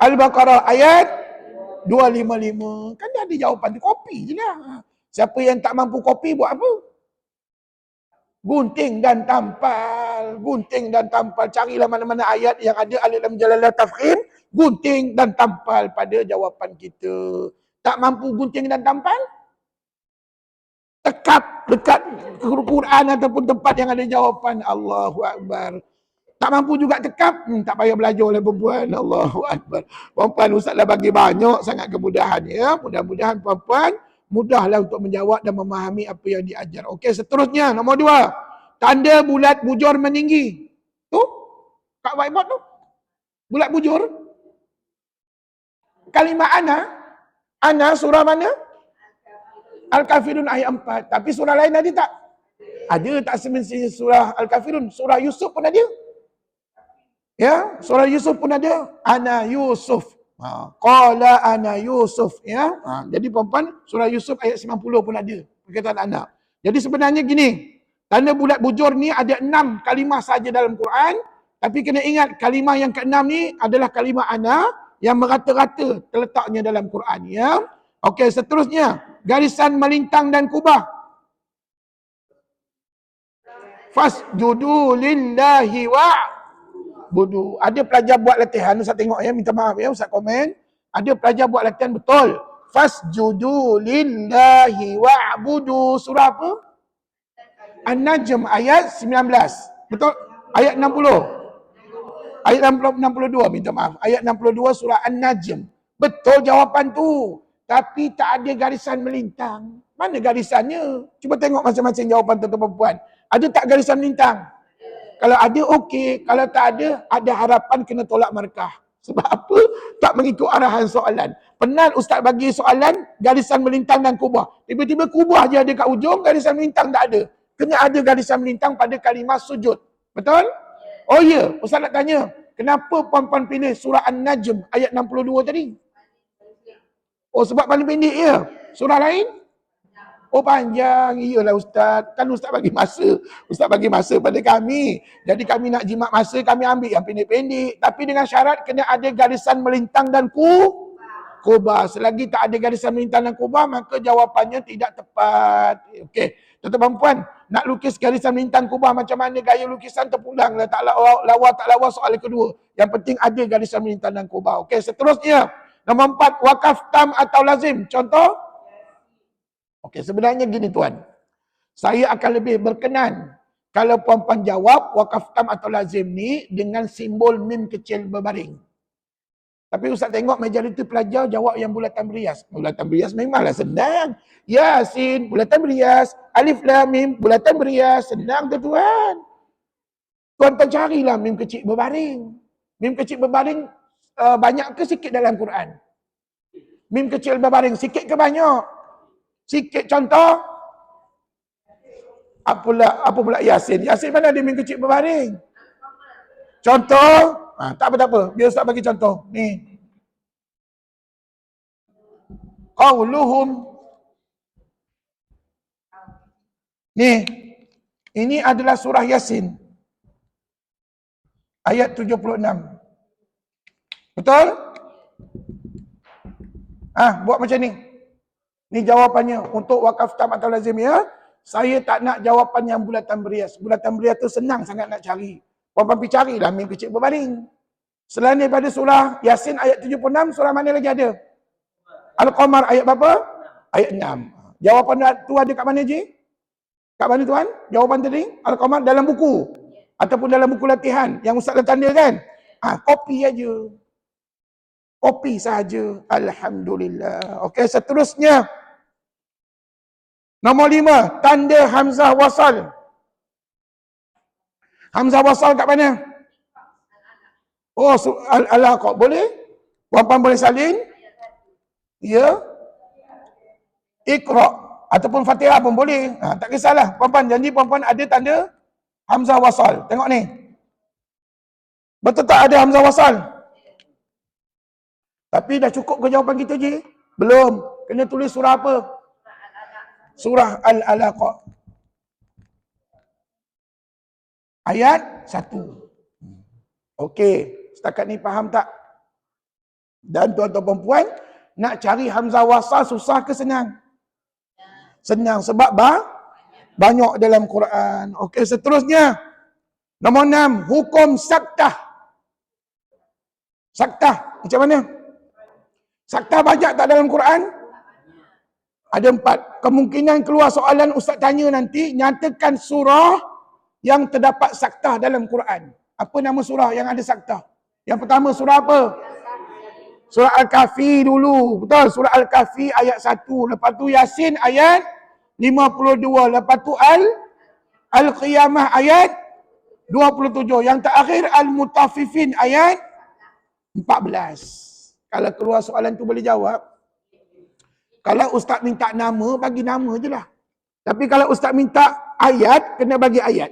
A: Al-Baqarah ayat 255. Kan dah ada jawapan tu. Kopi je lah. Siapa yang tak mampu kopi buat apa? Gunting dan tampal. Gunting dan tampal. Carilah mana-mana ayat yang ada Alif Lam Jalalah Tafkhim. Gunting dan tampal pada jawapan kita. Tak mampu gunting dan tampal? Tekap dekat Quran ataupun tempat yang ada jawapan. Allahu Akbar. Tak mampu juga tekap? Tak payah belajar oleh perempuan. Allahu Akbar. Perempuan Ustaz dah bagi banyak sangat kemudahan ya. Mudah-mudahan perempuan mudahlah untuk menjawab dan memahami apa yang diajar. Okey, seterusnya nombor 2. Tanda bulat bujur meninggi. Tu? Kat whiteboard tu? Bulat bujur? Kalimah ana? Ana surah mana? Al-Kafirun ayat 4. Tapi surah lain ada tak? Ada, tak semestinya surah Al-Kafirun. Surah Yusuf pun ada. Ya, surah Yusuf pun ada. Ana Yusuf. Qala ana Yusuf. Ya. Jadi perempuan, surah Yusuf ayat 90 pun ada. Perkataan anak. Jadi sebenarnya gini. Tanda bulat bujur ni ada 6 kalimah saja dalam Quran. Tapi kena ingat kalimah yang ke-6 ni adalah kalimah ana yang merata-rata terletaknya dalam Quran. Ya. Okey, seterusnya. Garisan melintang dan kubah. Fasjudu lillahi wa'budu. Ada pelajar buat latihan, Ustaz tengok ya, minta maaf ya, Ustaz komen. Ada pelajar buat latihan betul. Fasjudu lillahi wa'budu. Surah apa? An-Najm ayat 19. Betul? Ayat 60. Ayat 62, minta maaf. Ayat 62 surah An-Najm. Betul jawapan tu. Tapi tak ada garisan melintang. Mana garisannya? Cuba tengok masing-masing jawapan tuan-tuan puan. Ada tak garisan melintang? Kalau ada, okey. Kalau tak ada harapan kena tolak markah. Sebab apa? Tak mengikut arahan soalan. Penat Ustaz bagi soalan, garisan melintang dan kubah. Tiba-tiba kubah je ada kat ujung, garisan melintang tak ada. Kena ada garisan melintang pada kalimah sujud. Betul? Oh ya, Ustaz nak tanya. Kenapa puan-puan pilih surah An-Najm ayat 62 tadi? Oh, sebab paling pendek ya? Surah lain? Oh panjang, iyalah Ustaz. Kan Ustaz bagi masa. Ustaz bagi masa pada kami. Jadi kami nak jimat masa, kami ambil yang pendek-pendek. Tapi dengan syarat kena ada garisan melintang dan kubah. Selagi tak ada garisan melintang dan kubah, maka jawapannya tidak tepat. Okey. Tuan-tuan puan, nak lukis garisan melintang kubah macam mana gaya lukisan terpulanglah. Tak lawa, tak lawa soal kedua. Yang penting ada garisan melintang dan kubah. Okey, seterusnya. Nombor 4, wakaf tam atau lazim. Contoh? Okey, sebenarnya gini tuan. Saya akan lebih berkenan kalau puan-puan jawab wakaf tam atau lazim ni dengan simbol mim kecil berbaring. Tapi Ustaz tengok majoriti pelajar jawab yang bulatan berias. Bulatan berias memanglah senang. Yasin, bulatan berias. Alif lam mim, bulatan berias. Senang tu tuan. Tuan-tuan carilah mim kecil berbaring. Mim kecil berbaring banyak ke sikit dalam Quran? Mim kecil berbaring sikit ke banyak? Sikit contoh. Apa pula Yasin? Yasin mana ada mim kecil berbaring? Contoh. Tak apa. Biar Ustaz bagi contoh. Ni. Qauluhum. Ni. Ini adalah surah Yasin. Ayat 76. Betul? Buat macam ni. Ni jawapannya untuk wakaf tam atau lazim ya. Saya tak nak jawapan yang bulatan berias. Bulatan berias tu senang sangat nak cari. Puan-puan pergi carilah mim kecil berbaring. Selain daripada surah Yasin ayat 76, surah mana lagi ada? Al-Qamar ayat berapa? Ayat 6. Jawapan tu ada kat mana je? Kat mana tuan? Jawapan tadi? Al-Qamar dalam buku. Ataupun dalam buku latihan yang Ustaz dah tanda kan? Kopi aja. Kopi saja. Alhamdulillah. Okey, seterusnya. Nombor 5, tanda hamzah wasal. Hamzah wasal kat mana? Oh, al-alaqah. Boleh? Puan-puan boleh salin? Ya. Iqra ataupun Fatihah pun boleh. Tak kisahlah. Puan-puan janji puan-puan ada tanda hamzah wasal. Tengok ni. Betul tak ada hamzah wasal? Tapi dah cukup ke jawapan kita je? Belum. Kena tulis surah apa? Surah Al-Alaqah. Ayat 1. Okey. Setakat ni faham tak? Dan tuan-tuan perempuan, nak cari hamzah wasal susah ke senang? Senang sebab banyak dalam Quran. Okey, seterusnya. Nombor 6, hukum saktah. Saktah, macam mana? Saktah banyak tak dalam Quran? Ada 4. Kemungkinan keluar soalan Ustaz tanya nanti, nyatakan surah yang terdapat saktah dalam Quran. Apa nama surah yang ada saktah? Yang pertama surah apa? Surah Al-Kahfi dulu. Betul, surah Al-Kahfi ayat 1. Lepas tu Yasin ayat 52. Lepas tu Al-Qiyamah ayat 27. Yang terakhir Al-Mutaffifin ayat 14. Kalau keluar soalan tu boleh jawab. Kalau Ustaz minta nama, bagi nama je lah. Tapi kalau Ustaz minta ayat, kena bagi ayat.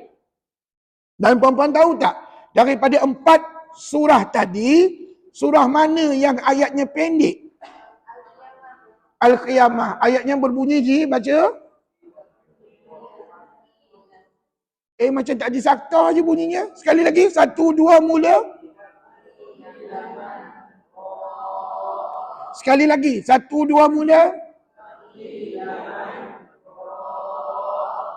A: Dan puan-puan tahu tak? Daripada 4 surah tadi, surah mana yang ayatnya pendek? Al-Qiyamah. Ayatnya berbunyi je, baca. Macam tak ada sakta je bunyinya. Sekali lagi, 1, 2 mula. Sekali lagi, 1, 2 mula.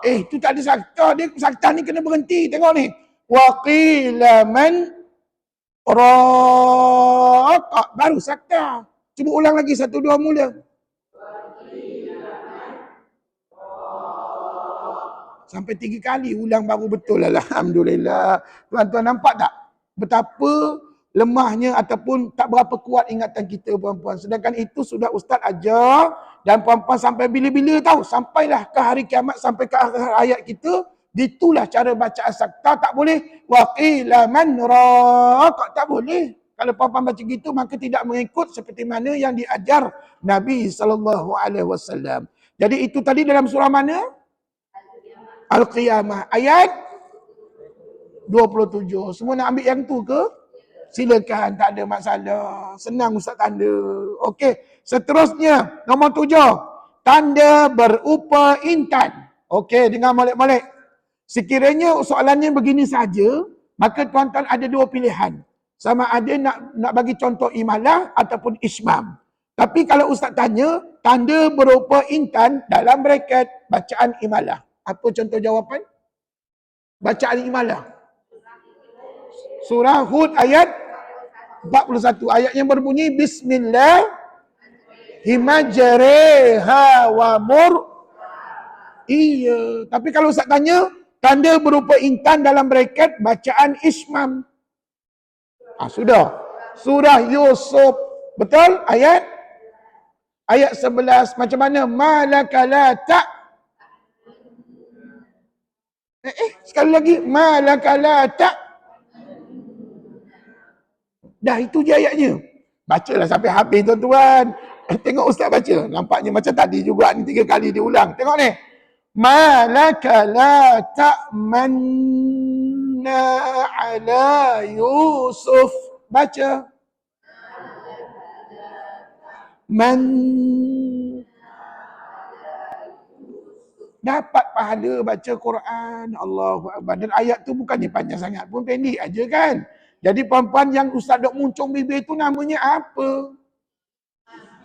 A: Tu tak ada sakta. Dia sakta ni kena berhenti. Tengok ni. Wa qila man raqa. Baru sakta. Cuba ulang lagi 1, 2 mula. Sampai 3 kali ulang baru betul. Alhamdulillah. Tuan-tuan nampak tak? Betapa lemahnya ataupun tak berapa kuat ingatan kita puan-puan. Sedangkan itu sudah ustaz ajar dan puan-puan sampai bila-bila tahu. Sampailah ke hari kiamat, sampai ke akhir ayat kita. Itulah cara bacaan sakta. Tak boleh. Wa qila man raqa. Tak boleh. Kalau puan-puan baca gitu, maka tidak mengikut seperti mana yang diajar Nabi SAW. Jadi itu tadi dalam surah mana? Al-Qiyamah. Ayat 27. Semua nak ambil yang tu ke? Silakan, tak ada masalah. Senang ustaz tanda. Okey, seterusnya nombor 7. Tanda berupa intan. Okey, dengar molek-molek. Sekiranya soalannya begini saja, maka tuan-tuan ada 2 pilihan. Sama ada nak bagi contoh imalah ataupun ismam. Tapi kalau ustaz tanya, tanda berupa intan dalam braket bacaan imalah. Apa contoh jawapan? Bacaan imalah. Surah Hud ayat 41. Ayat yang berbunyi Bismillah himajreha wa mur. Iya. Tapi kalau ustaz tanya, tanda berupa intan dalam braket bacaan ismam. Sudah. Surah Yusuf. Betul? Ayat 11. Macam mana? Malaka la ta'. Sekali lagi. Malaka la ta'. Dah itu je ayatnya. Bacalah sampai habis tuan-tuan. Tengok ustaz baca. Nampaknya macam tadi juga ni 3 kali diulang. Tengok ni. Malaka la ta'manna ala Yusuf. Baca. Man. Dapat pahala baca Quran. Allahu Akbar. Dan ayat tu bukannya panjang sangat pun, pendek aja kan. Jadi puan-puan yang ustaz dok muncung bibir tu namanya apa?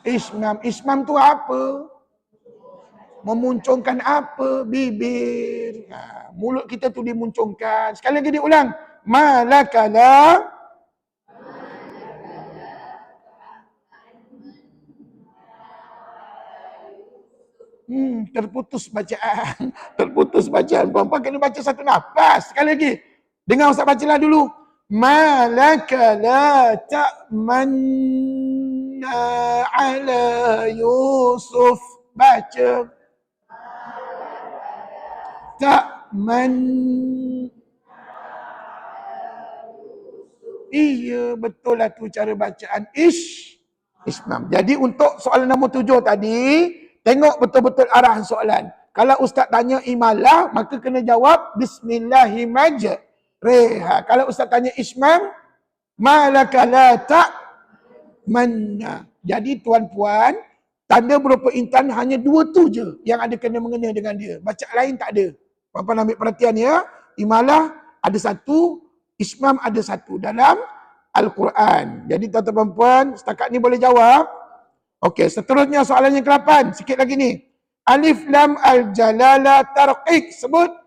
A: Ismam. Ismam tu apa? Memuncungkan apa? Bibir. Mulut kita tu dimuncungkan. Sekali lagi diulang. Malakala. Terputus bacaan. Terputus bacaan. Puan-puan kena baca satu nafas. Sekali lagi. Dengar ustaz bacalah dulu. Malakala ta'manna ala Yusuf. Baca. Ta'man. Iya, betul lah tu cara bacaan ismam. Jadi untuk soalan nombor 7 tadi, tengok betul-betul arahan soalan. Kalau ustaz tanya imalah, maka kena jawab Bismillahirrahmanirrahim. Kalau ustaz tanya ismam, malaka la ta'manna. Jadi tuan-puan, tanda berupa intan hanya 2 tu je yang ada kena mengena dengan dia. Bacaan lain tak ada. Puan-puan ambil perhatian ya. Imalah ada 1, ismam ada 1 dalam Al-Quran. Jadi tuan-tuan puan, setakat ni boleh jawab. Okey, seterusnya soalan yang ke-8. Sikit lagi ni. Alif lam al-jalala tarqiq. Sebut.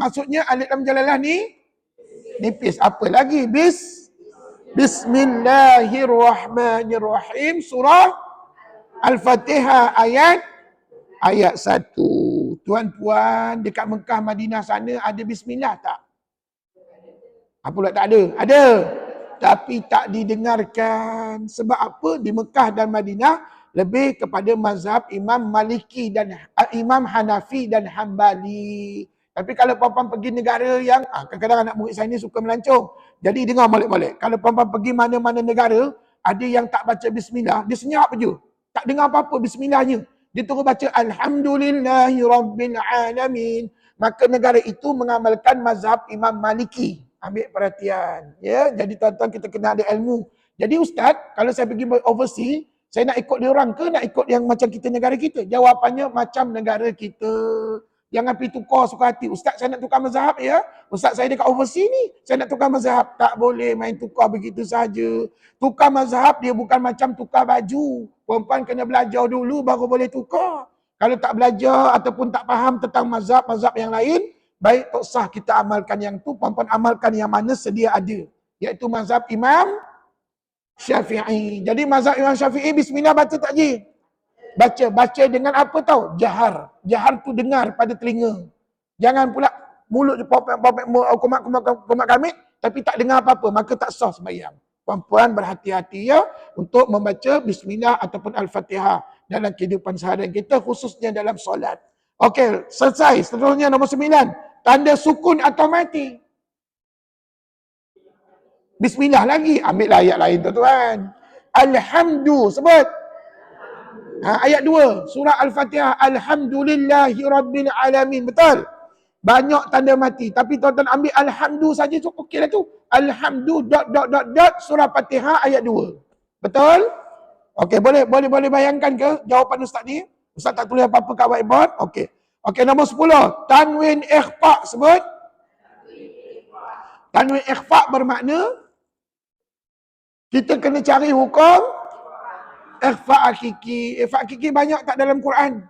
A: Maksudnya alif lam jalalah ni nipis. Apa lagi? Bismillahirrahmanirrahim. Surah Al-Fatihah ayat 1. Tuan-puan, dekat Mekah Madinah sana ada bismillah tak? Apa pula tak ada? Ada. Tapi tak didengarkan. Sebab apa? Di Mekah dan Madinah lebih kepada mazhab Imam Maliki dan Imam Hanafi dan Hambali. Tapi kalau puan-puan pergi negara yang kadang-kadang anak murid saya ni suka melancong. Jadi dengar molek-molek. Kalau puan-puan pergi mana-mana negara, ada yang tak baca bismillah, dia senyap je. Tak dengar apa-apa bismillahnya. Dia terus baca Alhamdulillahirrabbilalamin. Maka negara itu mengamalkan mazhab Imam Maliki. Ambil perhatian. Ya, jadi tuan-tuan kita kena ada ilmu. Jadi ustaz, kalau saya pergi overseas, Saya nak ikut dia orang ke nak ikut yang macam kita negara kita? Jawapannya macam negara kita. Jangan pergi tukar suka hati. Ustaz saya nak tukar mazhab ya. Ustaz saya dekat overseas ni. Saya nak tukar mazhab. Tak boleh main tukar begitu saja. Tukar mazhab dia bukan macam tukar baju. Perempuan kena belajar dulu baru boleh tukar. Kalau tak belajar ataupun tak faham tentang mazhab-mazhab yang lain, baik tak sah kita amalkan yang tu. Perempuan amalkan yang mana sedia ada. Iaitu mazhab Imam Syafi'i. Jadi mazhab Imam Syafi'i bismillah baca tak je? Baca dengan apa tahu? Jahar. Jahar tu dengar pada telinga. Jangan pula mulut komat kamit tapi tak dengar apa-apa, maka tak sah sembahyang. Puan-puan berhati-hati ya untuk membaca bismillah ataupun al-Fatihah dalam kehidupan seharian kita, khususnya dalam solat. Okey, selesai. Seterusnya nombor 9. Tanda sukun atau mati. Bismillah lagi. Ambil ayat lain tuan-tuan. Alhamdu. Sebut. Ayat 2. Surah Al-Fatihah. Alhamdulillahi Rabbil Alamin. Betul? Banyak tanda mati. Tapi tuan-tuan ambil Alhamdu saja cukup. Okey lah tu. Alhamdu ... Surah Fatihah ayat 2. Betul? Okey, boleh bayangkan ke jawapan Ustaz ni? Ustaz tak tulis apa-apa kat whiteboard. Okey. Okey, nombor 10. Tanwin ikhfa. Sebut. Tanwin ikhfa bermakna kita kena cari hukum ikhfa hakiki. Ikhfa hakiki banyak tak dalam Quran?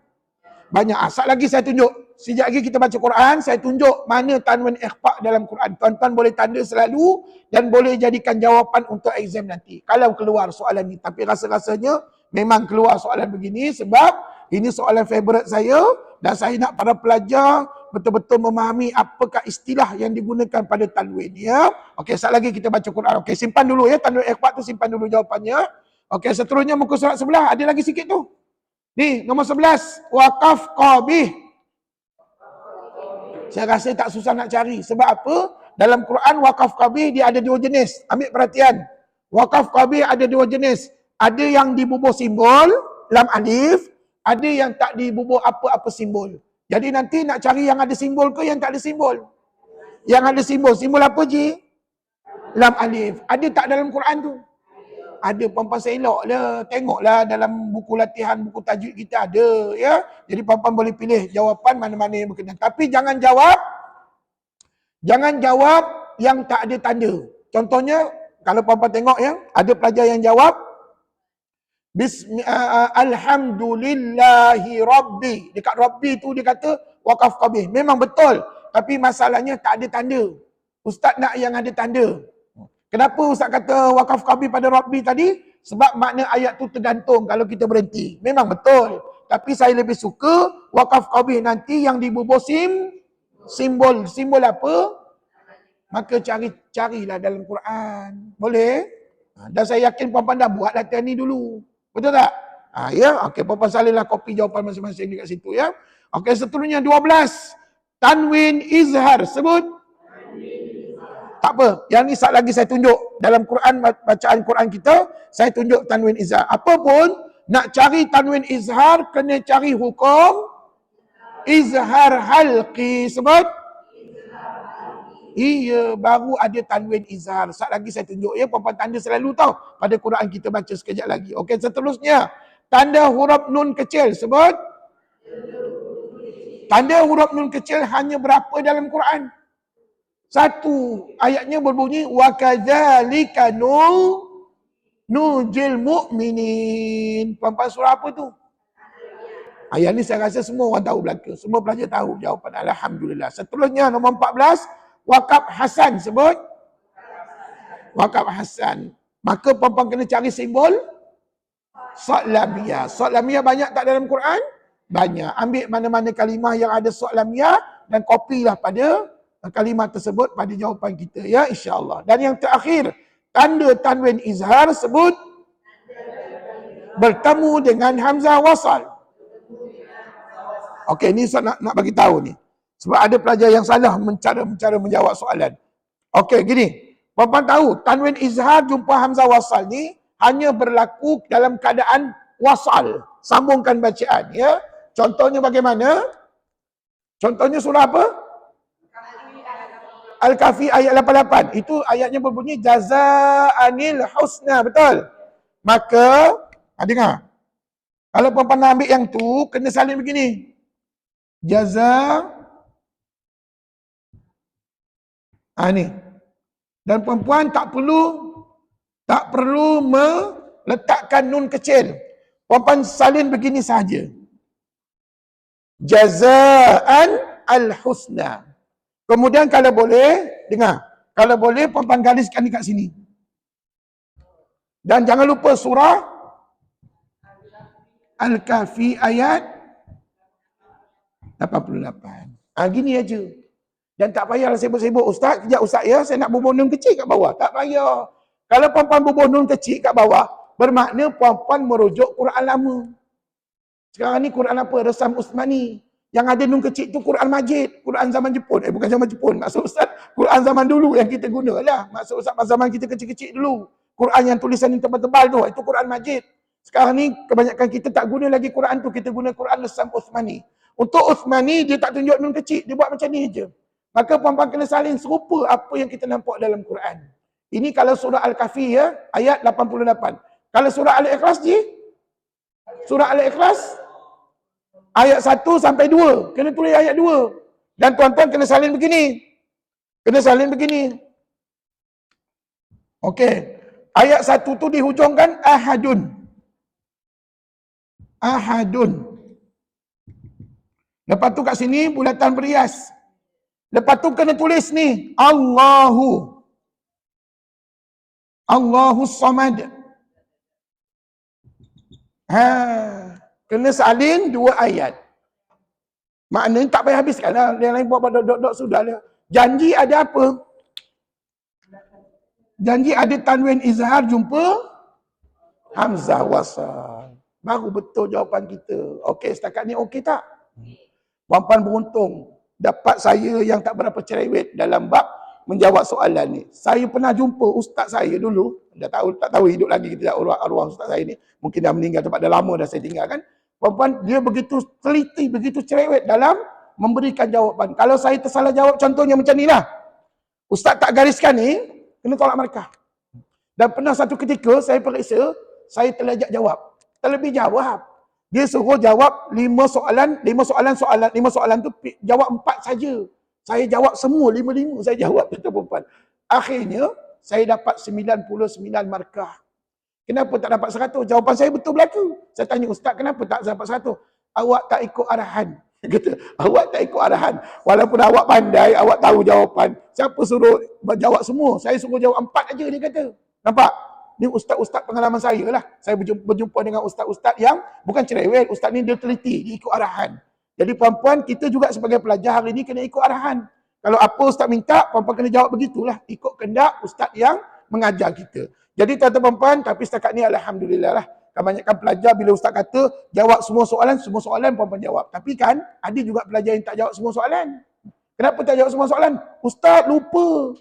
A: Banyak. Asal lagi saya tunjuk. Sejak lagi kita baca Quran, saya tunjuk mana tanwin ikhfa dalam Quran. Tuan-tuan boleh tanda selalu dan boleh jadikan jawapan untuk exam nanti. Kalau keluar soalan ni. Tapi rasa-rasanya memang keluar soalan begini sebab ini soalan favourite saya dan saya nak para pelajar betul-betul memahami apakah istilah yang digunakan pada tanwin ya. Okey, sekali lagi kita baca Quran. Okey, simpan dulu ya tanwin ikhfa tu, simpan dulu jawapannya. Okey, seterusnya muka surat sebelah ada lagi sikit tu. Ni nombor 11, waqaf qabih. Saya rasa tak susah nak cari. Sebab apa? Dalam Quran waqaf qabih dia ada 2 jenis. Ambil perhatian. Waqaf qabih ada 2 jenis. Ada yang dibubuh simbol lam alif, ada yang tak dibubuh apa-apa simbol. Jadi nanti nak cari yang ada simbol ke yang tak ada simbol? Yang ada simbol. Simbol apa je? Lam alif. Ada tak dalam Quran tu? Ada. Puan-puan selok lah. Tengoklah dalam buku latihan, buku tajwid kita ada. Ya. Jadi puan-puan boleh pilih jawapan mana-mana yang berkenan. Tapi jangan jawab yang tak ada tanda. Contohnya, kalau puan-puan tengok ya, ada pelajar yang jawab Alhamdulillahi Rabbi. Dekat Rabbi tu dia kata waqaf qabih. Memang betul. Tapi masalahnya tak ada tanda. Ustaz nak yang ada tanda. Kenapa Ustaz kata waqaf qabih pada Rabbi tadi? Sebab makna ayat tu tergantung kalau kita berhenti. Memang betul. Tapi saya lebih suka waqaf qabih nanti yang dibubuh simbol. Simbol apa? Maka carilah dalam Quran. Boleh? Dan saya yakin puan-puan dah buat latihan ni dulu. Betul tak? Ya, okey, puan-puan salinlah kopi jawapan masing-masing dekat situ ya. Okey, seterusnya 12. Tanwin izhar. Sebut. Tak apa. Yang ni sat lagi saya tunjuk. Dalam Quran, bacaan Quran kita, saya tunjuk tanwin izhar. Apapun, nak cari tanwin izhar, kena cari hukum izhar halqi. Sebut. Iya, baru ada tanwin izhar. Sat lagi saya tunjuk ya, puan-puan tanda selalu tahu pada Quran kita baca sekejap lagi. Okey, seterusnya tanda huruf nun kecil. Sebut. Tanda huruf nun kecil hanya berapa dalam Quran? 1. Ayatnya berbunyi wa kadzalika nujil mu'minin. Puan-puan surah apa tu? Ayat ni saya rasa semua orang tahu belaka. Semua pelajar tahu jawapan. Alhamdulillah. Seterusnya nombor 14. Waqaf Hasan. Sebut. Waqaf Hasan. Maka puan-puan kena cari simbol Sod lamiyah. Sod lamiyah banyak tak dalam Quran? Banyak. Ambil mana-mana kalimah yang ada sod lamiyah dan kopilah pada kalimah tersebut pada jawapan kita ya, insya-Allah. Dan yang terakhir, tanda tanwin izhar. Sebut. Bertemu dengan hamzah wasal. Okey, ni saya nak bagi tahu ni. Sebab ada pelajar yang salah cara menjawab soalan. Okey, gini. Puan-puan tahu, tanwin izhar jumpa hamzah wasal ni hanya berlaku dalam keadaan wasal. Sambungkan bacaan, ya. Contohnya bagaimana? Contohnya surah apa? Al-Kahfi ayat 88. Itu ayatnya berbunyi jazaanil husna, betul? Maka Dengar. Kalau puan-puan nak ambil yang tu, kena salin begini. Jaza. Ni. Dan puan-puan tak perlu meletakkan nun kecil. Puan-puan salin begini saja. Jazaan al-husna. Kemudian kalau boleh, dengar. Kalau boleh, puan-puan gariskan dekat sini. Dan jangan lupa surah Al-Kahfi ayat 88. Gini aja. Dan tak payahlah sibuk-sibuk. Ustaz, kejap Ustaz ya, saya nak bubuh nun kecil kat bawah. Tak payah. Kalau puan-puan bubuh nun kecil kat bawah, bermakna puan-puan merujuk Quran lama. Sekarang ni Quran apa? Resam Uthmani. Yang ada nun kecil tu Quran Majid. Quran zaman Jepun. Bukan zaman Jepun. Maksud Ustaz, Quran zaman dulu yang kita guna lah. Maksud Ustaz, zaman kita kecil-kecil dulu. Quran yang tulisan yang tebal-tebal tu, itu Quran Majid. Sekarang ni kebanyakan kita tak guna lagi Quran tu, kita guna Quran Resam Uthmani. Untuk Uthmani dia tak tunjuk nun kecil, dia buat macam ni je. Maka puan-puan kena salin serupa apa yang kita nampak dalam Quran. Ini kalau surah Al-Kahfi ya, ayat 88. Kalau surah Al-Ikhlas je, surah Al-Ikhlas ayat 1 sampai 2, kena tulis ayat 2. Dan tuan-tuan kena salin begini. Kena salin begini. Okey. Ayat 1 tu di hujung kan ahadun. Ahadun. Lepas tu kat sini bulatan berias. Lepas tu kena tulis ni Allahu. Allahus Samad. Kena salin 2 ayat. Maknanya tak payah habiskan lah. Yang lain buat dot-dot sudah lah. Janji ada apa? Janji ada tanwin izhar jumpa hamzah wasal. Baru betul jawapan kita. Okey, setakat ni okey tak? Puan-puan beruntung dapat saya yang tak berapa cerewet dalam bab menjawab soalan ni. Saya pernah jumpa ustaz saya dulu, tak tahu hidup lagi kita arwah ustaz saya ni. Mungkin dah meninggal, tempat dah lama dah saya tinggalkan. Puan-puan, dia begitu teliti, begitu cerewet dalam memberikan jawapan. Kalau saya tersalah jawab, contohnya macam ni lah. Ustaz tak gariskan ni, kena tolak markah. Dan pernah satu ketika saya periksa, saya terlajak jawab. Terlebih jawab. Dia suruh jawab 5 soalan tu jawab 4 saja. Saya jawab semua 5 saya jawab, kata perempuan. Akhirnya saya dapat 99 markah. Kenapa tak dapat 100? Jawapan saya betul berlaku. Saya tanya ustaz, kenapa tak dapat 100? Awak tak ikut arahan. Kata, awak tak ikut arahan. Walaupun awak pandai, awak tahu jawapan. Siapa suruh jawab semua? Saya suruh jawab 4 aja, dia kata. Nampak? Ni ustaz-ustaz pengalaman saya lah. Saya berjumpa dengan ustaz-ustaz yang bukan cerewet. Ustaz ni dia teliti, dia ikut arahan. Jadi puan-puan, kita juga sebagai pelajar hari ni kena ikut arahan. Kalau apa ustaz minta, puan-puan kena jawab begitulah. Ikut kehendak ustaz yang mengajar kita. Jadi tuan-tuan puan-puan, tapi setakat ni alhamdulillah lah. Kebanyakan pelajar bila ustaz kata jawab semua soalan puan-puan jawab. Tapi kan ada juga pelajar yang tak jawab semua soalan. Kenapa tak jawab semua soalan? Ustaz lupa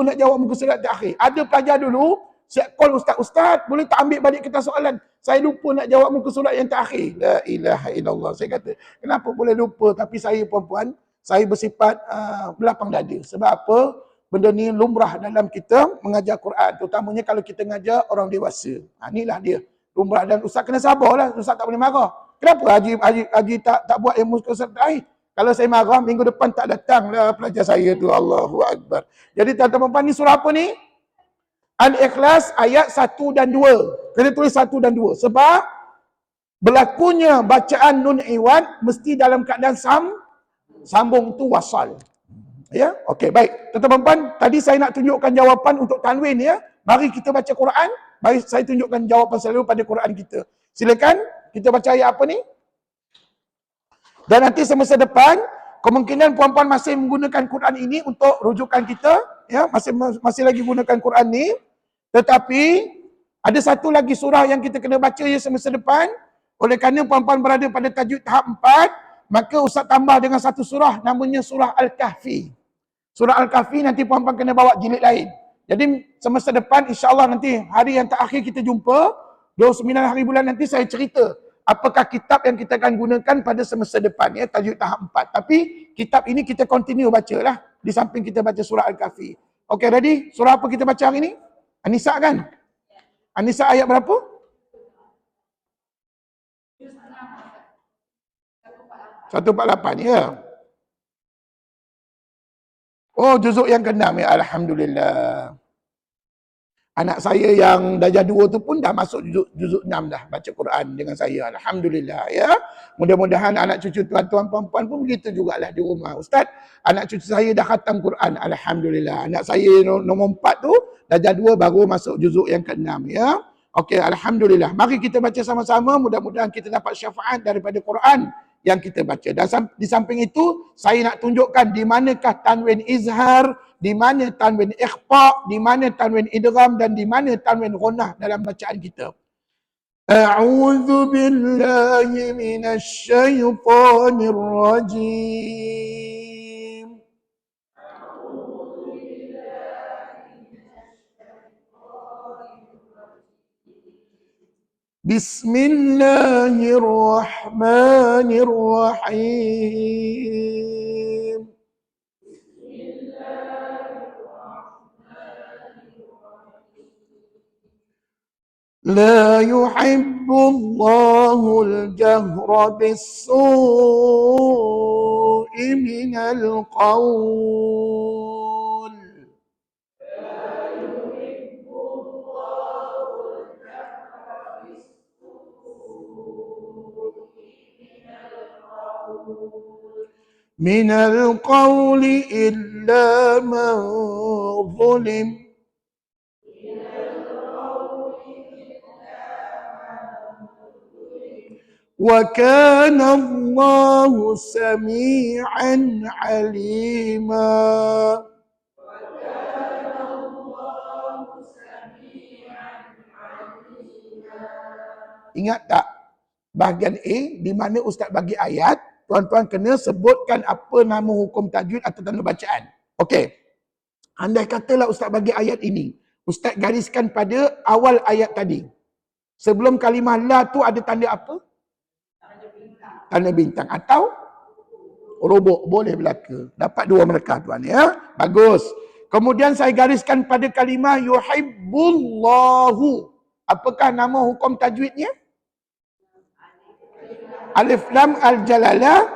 A: nak jawab muka surat terakhir. Ada pelajar dulu siap call ustaz, boleh tak ambil balik kertas soalan? Saya lupa nak jawab muka surat yang terakhir. La ilaha illallah. Saya kata, kenapa boleh lupa? Tapi saya puan-puan, saya bersifat belapang dada. Sebab apa? Benda ni lumrah dalam kita mengajar Quran. Terutamanya kalau kita mengajar orang dewasa. Inilah dia. Lumrah, dan ustaz kena sabarlah. Ustaz tak boleh marah. Kenapa Haji tak buat ilmu muka surat terakhir? Kalau saya marah, minggu depan tak datanglah pelajar saya tu. Allahu Akbar. Jadi tuan-tuan ni surah apa ni? Al-Ikhlas ayat 1 dan 2. Kena tulis 1 dan 2. Sebab berlakunya bacaan nun iwad mesti dalam keadaan sambung tu wasal. Ya, okey, baik. Tuan-tuan, tadi saya nak tunjukkan jawapan untuk tanwin ya. Mari kita baca Quran. Mari saya tunjukkan jawapan selalu pada Quran kita. Silakan, kita baca ayat apa ni? Dan nanti semasa depan, kemungkinan puan-puan masih menggunakan Quran ini untuk rujukan kita. Ya, masih lagi gunakan Quran ni. Tetapi, ada satu lagi surah yang kita kena baca ya semasa depan. Oleh kerana puan-puan berada pada tajuk tahap 4, maka Ustaz tambah dengan satu surah, namanya surah Al-Kahfi. Surah Al-Kahfi nanti puan-puan kena bawa jilid lain. Jadi, semasa depan, insyaAllah nanti hari yang terakhir kita jumpa, 29 hari bulan nanti saya cerita apakah kitab yang kita akan gunakan pada semester depan ya, tajuk tahap 4. Tapi kitab ini kita continue bacalah di samping kita baca surah Al-Kahfi. Okey, ready? Surah apa kita baca hari ini? An-Nisa kan? An-Nisa ayat berapa? Satu 148, ya. Oh, juzuk yang ke-6, ya. Alhamdulillah. Anak saya yang darjah 2 tu pun dah masuk juzuk 6 dah baca Quran dengan saya. Alhamdulillah, ya. Mudah-mudahan anak cucu tuan-tuan puan-puan pun begitu jugalah di rumah. Ustaz, anak cucu saya dah khatam Quran. Alhamdulillah. Anak saya nombor 4 tu darjah 2 baru masuk juzuk yang ke-6, ya. Okey, alhamdulillah. Mari kita baca sama-sama, mudah-mudahan kita dapat syafaat daripada Quran yang kita baca. Dan di samping itu, saya nak tunjukkan di manakah tanwin izhar, di mana tanwin ikhfa, di mana tanwin idgham dan di mana tanwin ghunnah dalam bacaan kita. A'udzu billahi minasy syaithanir rajim. Bismillahirrahmanirrahim. لا يحب الله الجهر بالسوء من القول. من القول إلا من ظلم. وكان الله سميعا عليما. Ingat tak bahagian A di mana Ustaz bagi ayat, tuan-tuan kena sebutkan apa nama hukum tajwid atau tanda bacaan. Okey. Andai katalah Ustaz bagi ayat ini, Ustaz gariskan pada awal ayat tadi. Sebelum kalimah la tu ada tanda apa? Tanda bintang atau robok, boleh berlaku. Dapat dua mereka tuan, ya. Bagus. Kemudian saya gariskan pada kalimah yuhibbullahu. Apakah nama hukum tajwidnya? Alif lam al-jalalah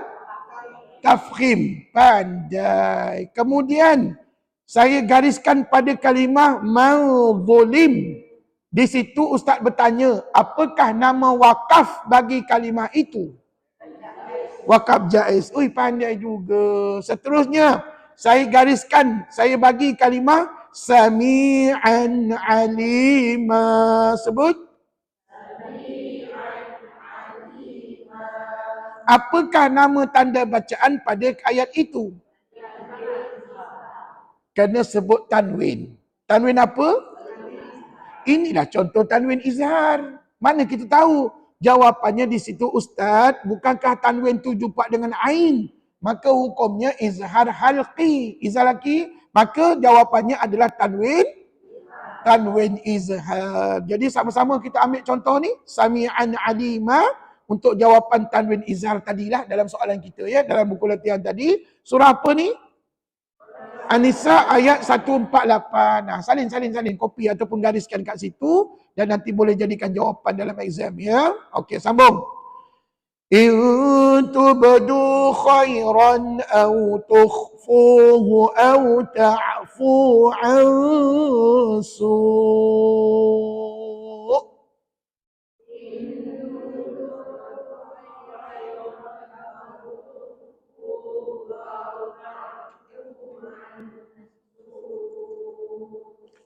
A: tafkhim. Pandai. Kemudian saya gariskan pada kalimah mauzulim. Di situ Ustaz bertanya, apakah nama wakaf bagi kalimah itu? Wakaf jaiz. Ui, pandai juga. Seterusnya, saya gariskan, saya bagi kalimah sami'an alima. Sebut. Apakah nama tanda bacaan pada ayat itu? Kena sebut tanwin. Tanwin apa? Inilah contoh tanwin izhar. Mana kita tahu? Jawapannya di situ, Ustaz, bukankah tanwin tu jumpa dengan ain? Maka hukumnya izhar halqi. Izhar halqi, maka jawapannya adalah tanwin izhar. Jadi sama-sama kita ambil contoh ni, sami'an alima, untuk jawapan tanwin izhar tadilah dalam soalan kita, ya, dalam buku latihan tadi. Surah apa ni? An-Nisa ayat 148. Nah, salin kopi ataupun gariskan kat situ dan nanti boleh jadikan jawapan dalam exam, ya. Okey, sambung. In tubdu khairan aw tukhfuhu aw ta'fu an su'.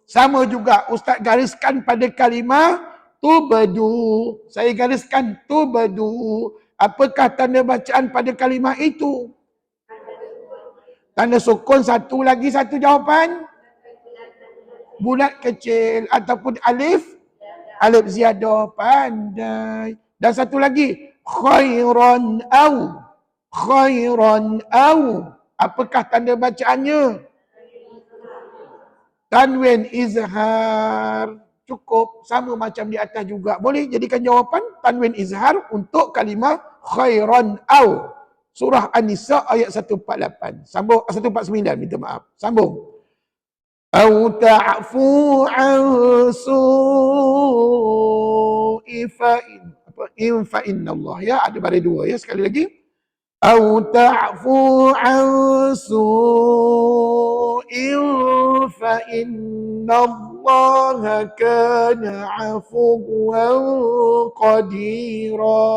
A: Sama juga Ustaz gariskan pada kalimah tubadu. Saya gariskan tubadu. Apakah tanda bacaan pada kalimah itu? Tanda sukun, satu lagi satu jawapan. Bulat kecil ataupun alif. Alif ziyadah, pandai. Dan satu lagi, khairan au. Khairan au. Apakah tanda bacaannya? Tanwin izhar. Cukup, sama macam di atas juga. Boleh jadikan jawapan tanwin izhar untuk kalimah khairan au. Surah An-Nisa ayat 148. Sambung 149, minta maaf. Sambung. Au ta'fu an su'i fa inna Allah. Ya, ada baris dua ya. Sekali lagi. Au ta'fu an su'in fa inna Allah kana afuwan qadira.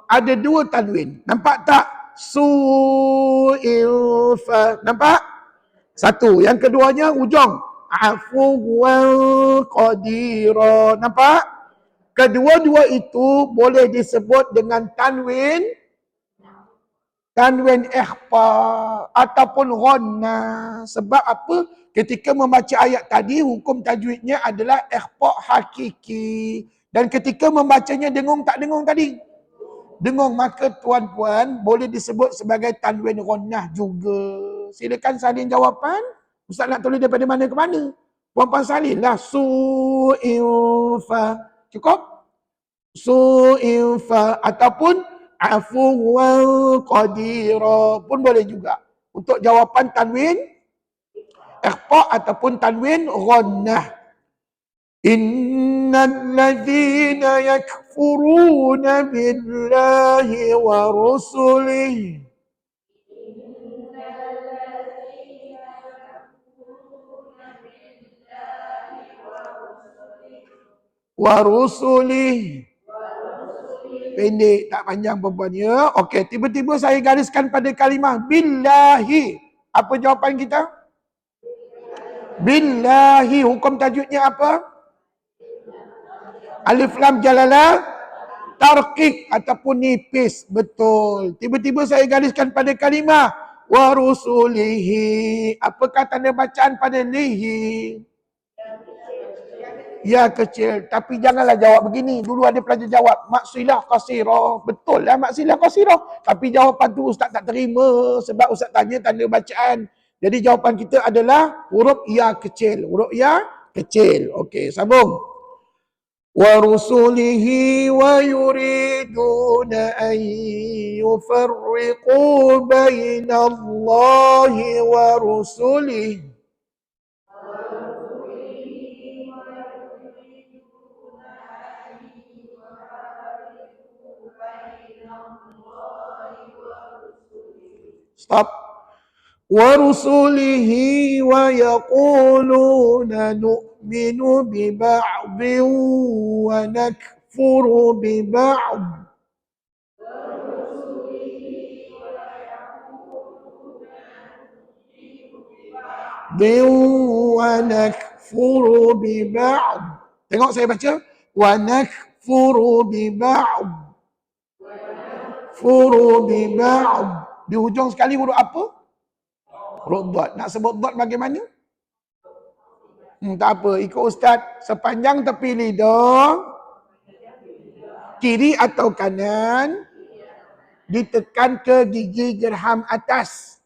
A: Ada dua tanwin. Nampak tak? Su'ilfa. Nampak? Satu. Yang keduanya ujung. Afuwan qadira. Nampak? Kedua-dua itu boleh disebut dengan tanwin ikhfa ataupun ghanna. Sebab apa? Ketika membaca ayat tadi, hukum tajwidnya adalah ikhfa hakiki. Dan ketika membacanya dengung tak dengung tadi? Dengung, maka tuan-puan boleh disebut sebagai tanwin ghannah juga. Silakan salin jawapan. Ustaz nak tulis daripada mana ke mana? Puan-puan salinlah. Su'infa. Cukup? Su'infa. Ataupun afuwan qadira pun boleh juga. Untuk jawapan tanwin ikhfa ataupun tanwin ghannah. Innal ladzina yakfuruna billahi wa rusulihi wa rusulihi. Pendek, tak panjang perempuannya. Okey, tiba-tiba saya gariskan pada kalimah billahi. Apa jawapan kita? Billahi. Hukum tajwidnya apa? Alif lam jalalah tarqiq ataupun nipis. Betul. Tiba-tiba saya gariskan pada kalimah wa rusulihi. Apakah tanda bacaan pada lihi? Ya, kecil. Tapi janganlah jawab begini. Dulu ada pelajar jawab maksilah qasirah. Betul lah maksilah qasirah. Tapi jawapan tu ustaz tak terima. Sebab ustaz tanya tanda bacaan. Jadi jawapan kita adalah huruf ya kecil. Huruf ya kecil. Okey, sambung. وَرُسُلِهِ وَيُرِيدُونَ أَن يُفَرِّقُوا بَيْنَ اللَّهِ وَرُسُلِهِ Stop. وَرُسُلِهِ وَيَقُولُونَ نُؤْمِنُ بِبَعْضٍ وَنَكْفُرُ بِبَعْضٍ وَنَكْفُرُ بِبَعْضٍ. Tengok saya baca. وَنَكْفُرُ بِبَعْضٍ Furu biba'd. Di hujung sekali huruf apa? Huruf dot. Nak sebut dot bagaimana? Tak apa, ikut ustaz. Sepanjang tepi lidah, kiri atau kanan, ditekan ke gigi gerham atas.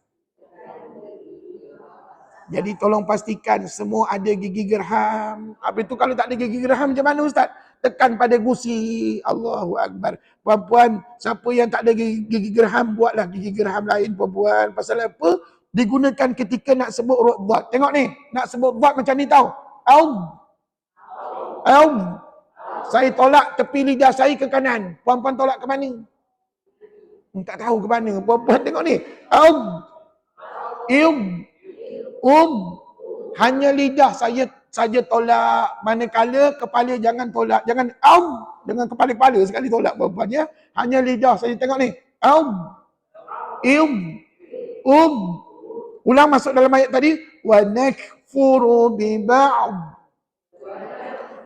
A: Jadi tolong pastikan semua ada gigi gerham. Habis tu kalau tak ada gigi gerham macam mana ustaz? Tekan pada gusi. Allahu Akbar. Puan-puan, siapa yang tak ada gigi gerham, buatlah gigi gerham lain puan-puan. Pasal apa? Digunakan ketika nak sebut huruf dhat. Tengok ni, nak sebut dhat macam ni tau. Aum. Saya tolak tepi lidah saya ke kanan. Puan-puan tolak ke mana? Tak tahu ke mana. Puan-puan tengok ni. Hanya lidah saya saja tolak, manakala kepala jangan tolak. Jangan dengan kepala-kepala sekali tolak puan-puan ya. Hanya lidah saja. Tengok ni. Ulang masuk dalam ayat tadi. Wa nakfuru bi ba'd.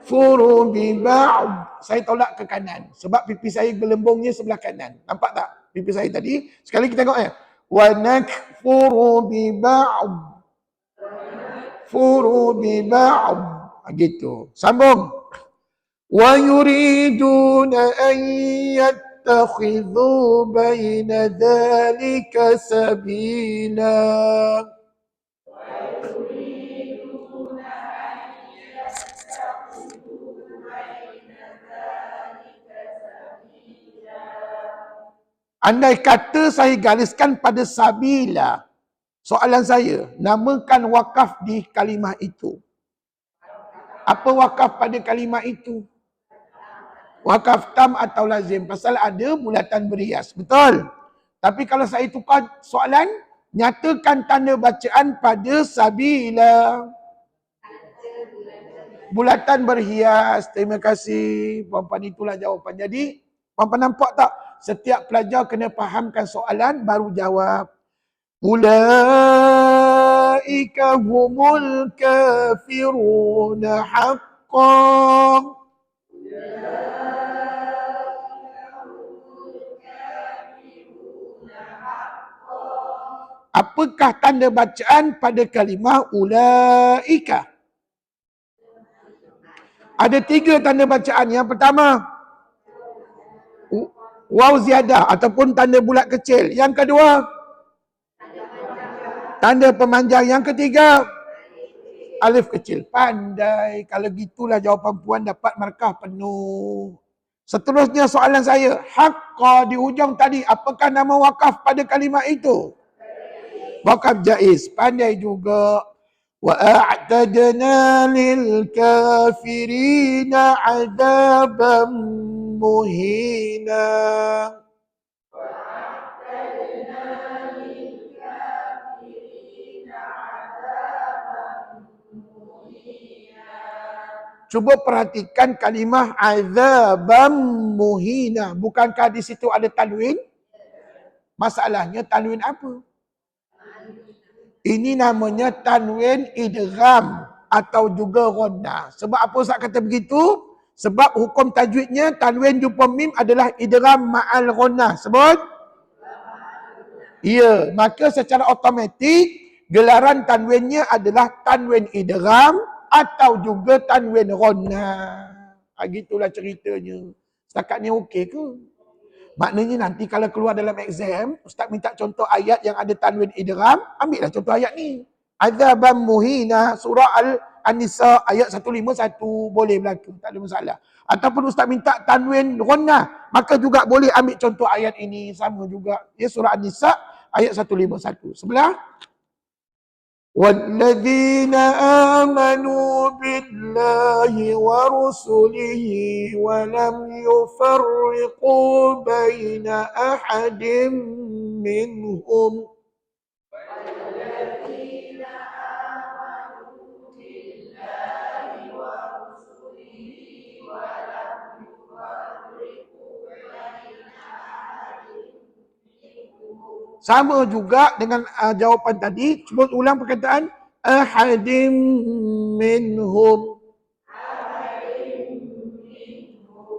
A: Furu bi ba'd. Saya tolak ke kanan sebab pipi saya gelembungnya sebelah kanan. Nampak tak pipi saya tadi? Sekali kita tengok ya. Wa nakfuru bi ba'd. Furu bi ba'd. Gitu. Sambung. Wa yuriduna an yattakhidhu baina dhalika sabila. Andai kata saya gariskan pada sabila, soalan saya, namakan wakaf di kalimah itu. Apa wakaf pada kalimah itu? Wakaf tam atau lazim? Pasal ada bulatan berias. Betul? Tapi kalau saya tukar soalan, nyatakan tanda bacaan pada sabila. Bulatan berhias. Terima kasih. Puan-puan, itulah jawapan. Jadi, puan-puan nampak tak? Setiap pelajar kena fahamkan soalan, baru jawab. Ulaika humul kafiruna haqqan. Apakah tanda bacaan pada kalimah ulaika? Ada 3 tanda bacaan. Yang pertama, waw ziyadah ataupun tanda bulat kecil. Yang kedua, tanda pemanjang. Yang ketiga, alif kecil. Pandai. Kalau gitulah jawapan puan dapat markah penuh. Seterusnya soalan saya. Haqqa di hujung tadi. Apakah nama wakaf pada kalimah itu? Wakaf jaiz. Pandai juga. Wa a'tadna lil kafirina adaban muhina. Cuba perhatikan kalimah azabam muhina. Bukankah di situ ada tanwin? Masalahnya tanwin apa? Ini namanya tanwin idgham atau juga ghunnah. Sebab apa Ustaz kata begitu? Sebab hukum tajwidnya tanwin jumpa mim adalah idgham ma'al ghunnah. Sebut? Ya, maka secara automatik gelaran tanwinnya adalah tanwin idgham atau juga tanwin ghunnah. Gitulah ceritanya. Setakat ni okey ke? Maknanya nanti kalau keluar dalam exam, Ustaz minta contoh ayat yang ada tanwin idgham, ambillah contoh ayat ni. Azabam muhina, surah An-Nisa ayat 151, boleh berlaku, tak ada masalah. Ataupun Ustaz minta tanwin ghunnah, maka juga boleh ambil contoh ayat ini, sama juga. Ya, surah An-Nisa ayat 151. Sebelah. وَالَّذِينَ آمَنُوا بِاللَّهِ وَرُسُلِهِ وَلَمْ يُفَرِّقُوا بَيْنَ أَحَدٍ مِّنْهُمْ. Sama juga dengan jawapan tadi. Cuba ulang perkataan ahadim minhum.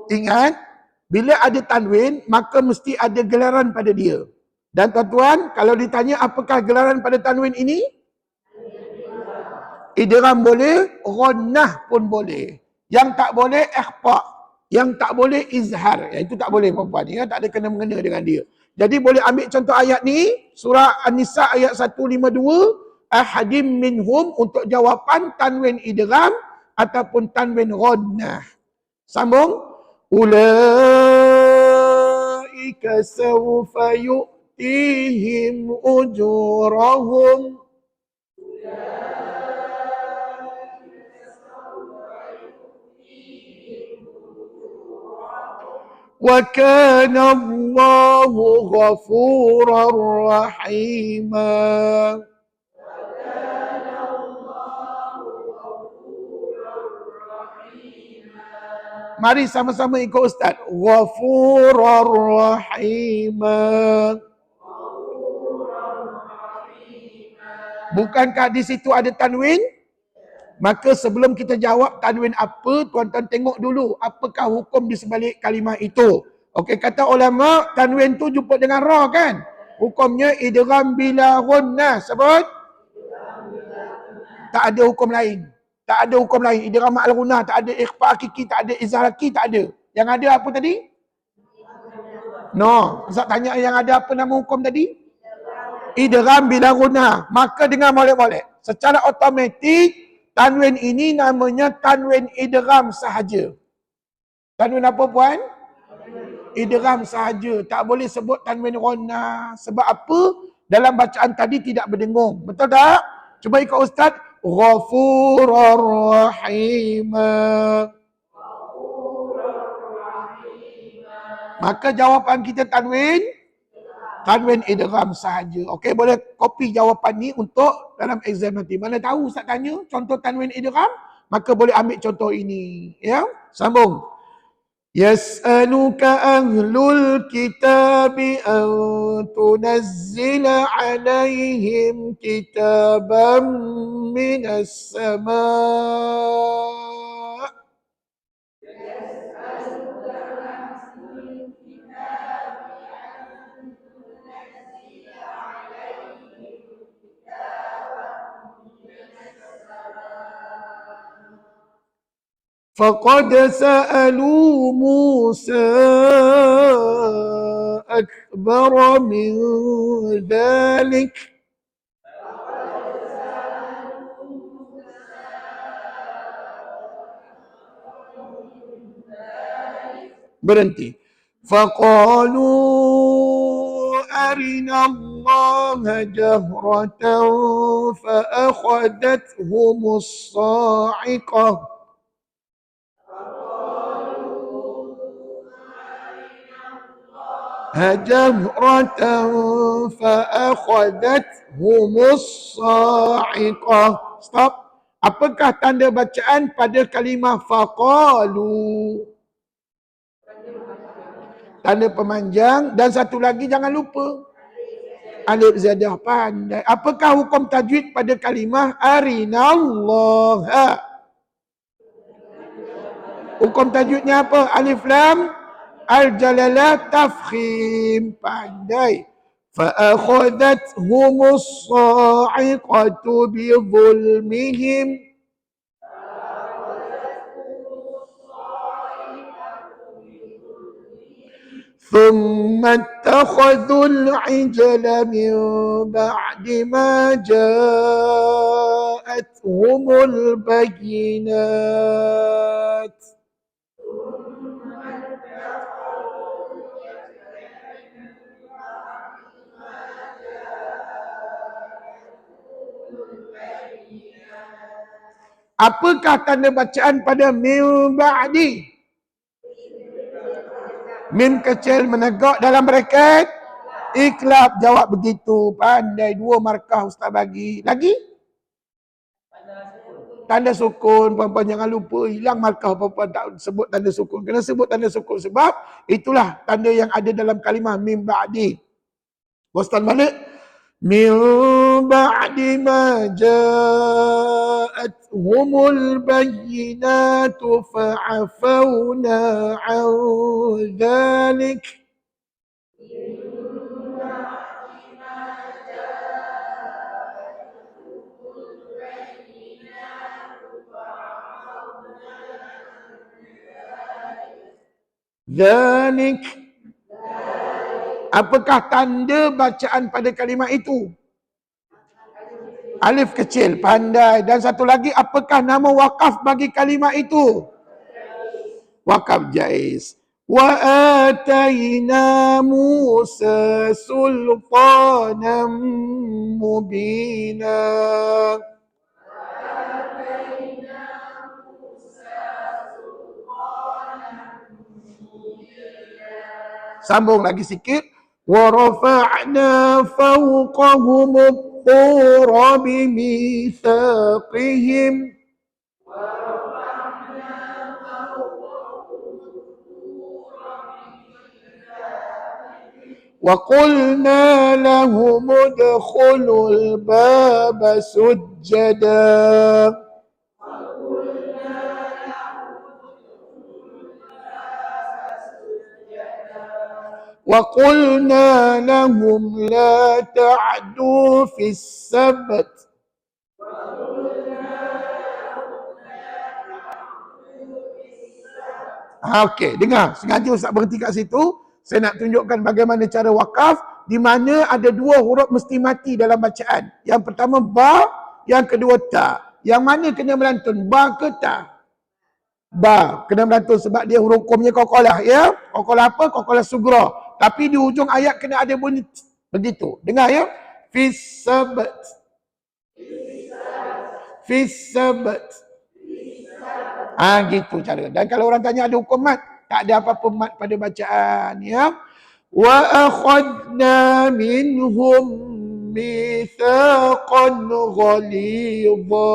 A: Ingat, bila ada tanwin, maka mesti ada gelaran pada dia. Dan tuan-tuan, kalau ditanya apakah gelaran pada tanwin ini? Idgham boleh, ghunnah pun boleh. Yang tak boleh, ikhfa. Yang tak boleh, izhar. Itu tak boleh perempuan. Ya? Tak ada kena-mengena dengan dia. Jadi boleh ambil contoh ayat ni, surah An-Nisa ayat 152, ahadim minhum untuk jawapan tanwin idgham ataupun tanwin ghunnah. Sambung. Ulaika sawfa yu'tihim ujurahum. وَكَانَ اللَّهُ غَفُورًا رَحِيمًا. Mari sama-sama ikut Ustaz. Ghafurar Rahima. Bukankah di situ ada tanwin? Maka sebelum kita jawab tanwin apa, tuan-tuan tengok dulu apakah hukum di sebalik kalimah itu. Okey, kata ulama, tanwin tu jumpa dengan ra kan? Hukumnya idgham bila ghunnah. Sebut? Tak ada hukum lain. Tak ada hukum lain. Idgham ma'al ghunnah, tak ada ikhfa hakiki, tak ada izhar hakiki, tak ada. Yang ada apa tadi? No, Ustaz tanya yang ada apa nama hukum tadi? Idgham bila ghunnah. Maka dengar molek-molek. Secara automatik tanwin ini namanya tanwin idgham sahaja. Tanwin apa puan? idgham sahaja. Tak boleh sebut tanwin ghannah. Sebab apa? Dalam bacaan tadi tidak berdengung. Betul tak? Cuba ikut Ustaz. Ghafurur Rahim. Maka jawapan kita tanwin idgham sahaja. Okey, boleh copy jawapan ni untuk dalam exam nanti. Mana tahu Ustaz tanya contoh tanwin idgham, maka boleh ambil contoh ini. Ya, sambung. Yas'aluka ahlul kitabi an tunazzila alaihim kitaban minas sama'. فقد سألوا موسى أكبر من ذلك berhenti. فقالوا أرنا الله جهرة فأخذتهم الصاعقة جهرة فأخذتهم الصاعقة. Stop. Apakah tanda bacaan pada kalimah faqalu? Tanda pemanjang. Dan satu lagi jangan lupa, alif ziyadah. Pandai. Apakah hukum tajwid pada kalimah arinallaha? Hukum tajwidnya apa? Alif lam al-jalalah tafkhim. Pandai. فَأَخَذَتْهُمُ الصَّاعِقَةُ بِظُلْمِهِمْ ثُمَّ اتَّخَذُوا الْعِجْلَ مِنْ بَعْدِ مَا جَاءَتْهُمُ الْبَيِّنَاتُ. Apakah tanda bacaan pada mim ba'di? Mim kecil menegak dalam braket. Iklab. Jawab begitu. Pandai. 2 markah Ustaz bagi. Lagi? Tanda sukun. Puan-puan jangan lupa. Hilang markah puan-puan tak sebut tanda sukun. Kena sebut tanda sukun. Sebab itulah tanda yang ada dalam kalimah mim ba'di. Ustaz balik. من بعد ما جاءتهم البينات فعفونا عن ذلك ذلك. Apakah tanda bacaan pada kalimah itu? Alif kecil. Pandai. Dan satu lagi, apakah nama wakaf bagi kalimah itu? Wakaf jaiz. Wa atayna Musa sultanan mubina. Sambung lagi sikit. وَرَفَعْنَا فَوْقَهُمُ الطُّورَ بِمِيثَاقِهِمْ وَقُلْنَا لَهُمُ ادْخُلُوا الْبَابَ سُجَّدًا وَقُلْنَا لَهُمْ لَا تَعْدُوا فِي السَّبْتِ Okey, dengar. Sengaja Ustaz berhenti kat situ. Saya nak tunjukkan bagaimana cara wakaf, di mana ada 2 huruf mesti mati dalam bacaan. Yang pertama ba, yang kedua ta. Yang mana kena melantun, ba ke ta? Ba. Kena berantun sebab dia huruf komnya kokolah. Ya. Kokolah apa? Kokolah sugra. Tapi di ujung ayat kena ada bunyi begitu. Dengar ya. Fisabat. Fisabat. Gitu cara. Dan kalau orang tanya ada hukum mat, tak ada apa-apa mat pada bacaan ya. Wa akhadna minhum mitsaqan ghalidha.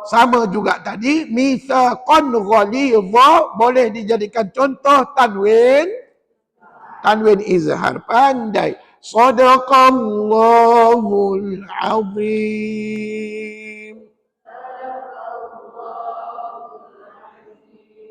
A: Sama juga tadi, mitsaqan ghalidha boleh dijadikan contoh tanwin. Tanwin izhar. Pandai. Sadaqallahul azim.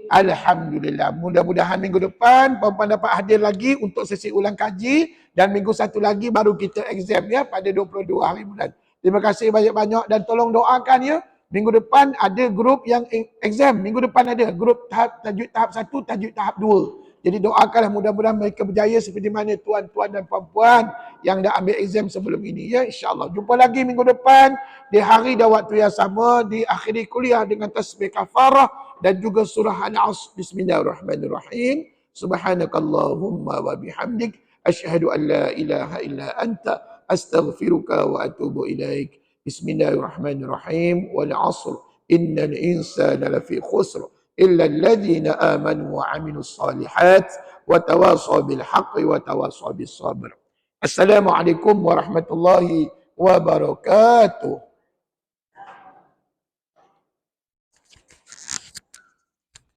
A: Alhamdulillah. Mudah-mudahan minggu depan puan-puan dapat hadir lagi untuk sesi ulang kaji dan minggu satu lagi baru kita exam ya pada 22 hari bulan. Terima kasih banyak-banyak dan tolong doakan ya. Minggu depan ada grup yang exam. Minggu depan ada grup tajuk tahap 1, tajuk tahap 2. Jadi doakanlah mudah-mudahan mereka berjaya seperti mana tuan-tuan dan puan-puan yang dah ambil exam sebelum ini ya, insya-Allah. Jumpa lagi minggu depan di hari dan waktu yang sama, di akhiri kuliah dengan tasbih kafarah dan juga surah Al-Asr. Bismillahirrahmanirrahim. Subhanakallahumma wa bihamdik asyhadu an la ilaha illa anta astaghfiruka wa atubu ilaik. Bismillahirrahmanirrahim. Wal 'asr innal insana lafi khusr إلا الذين آمنوا وعملوا الصالحات وتواصوا بالحق وتواصوا بالصبر. السلام عليكم ورحمة الله وبركاته.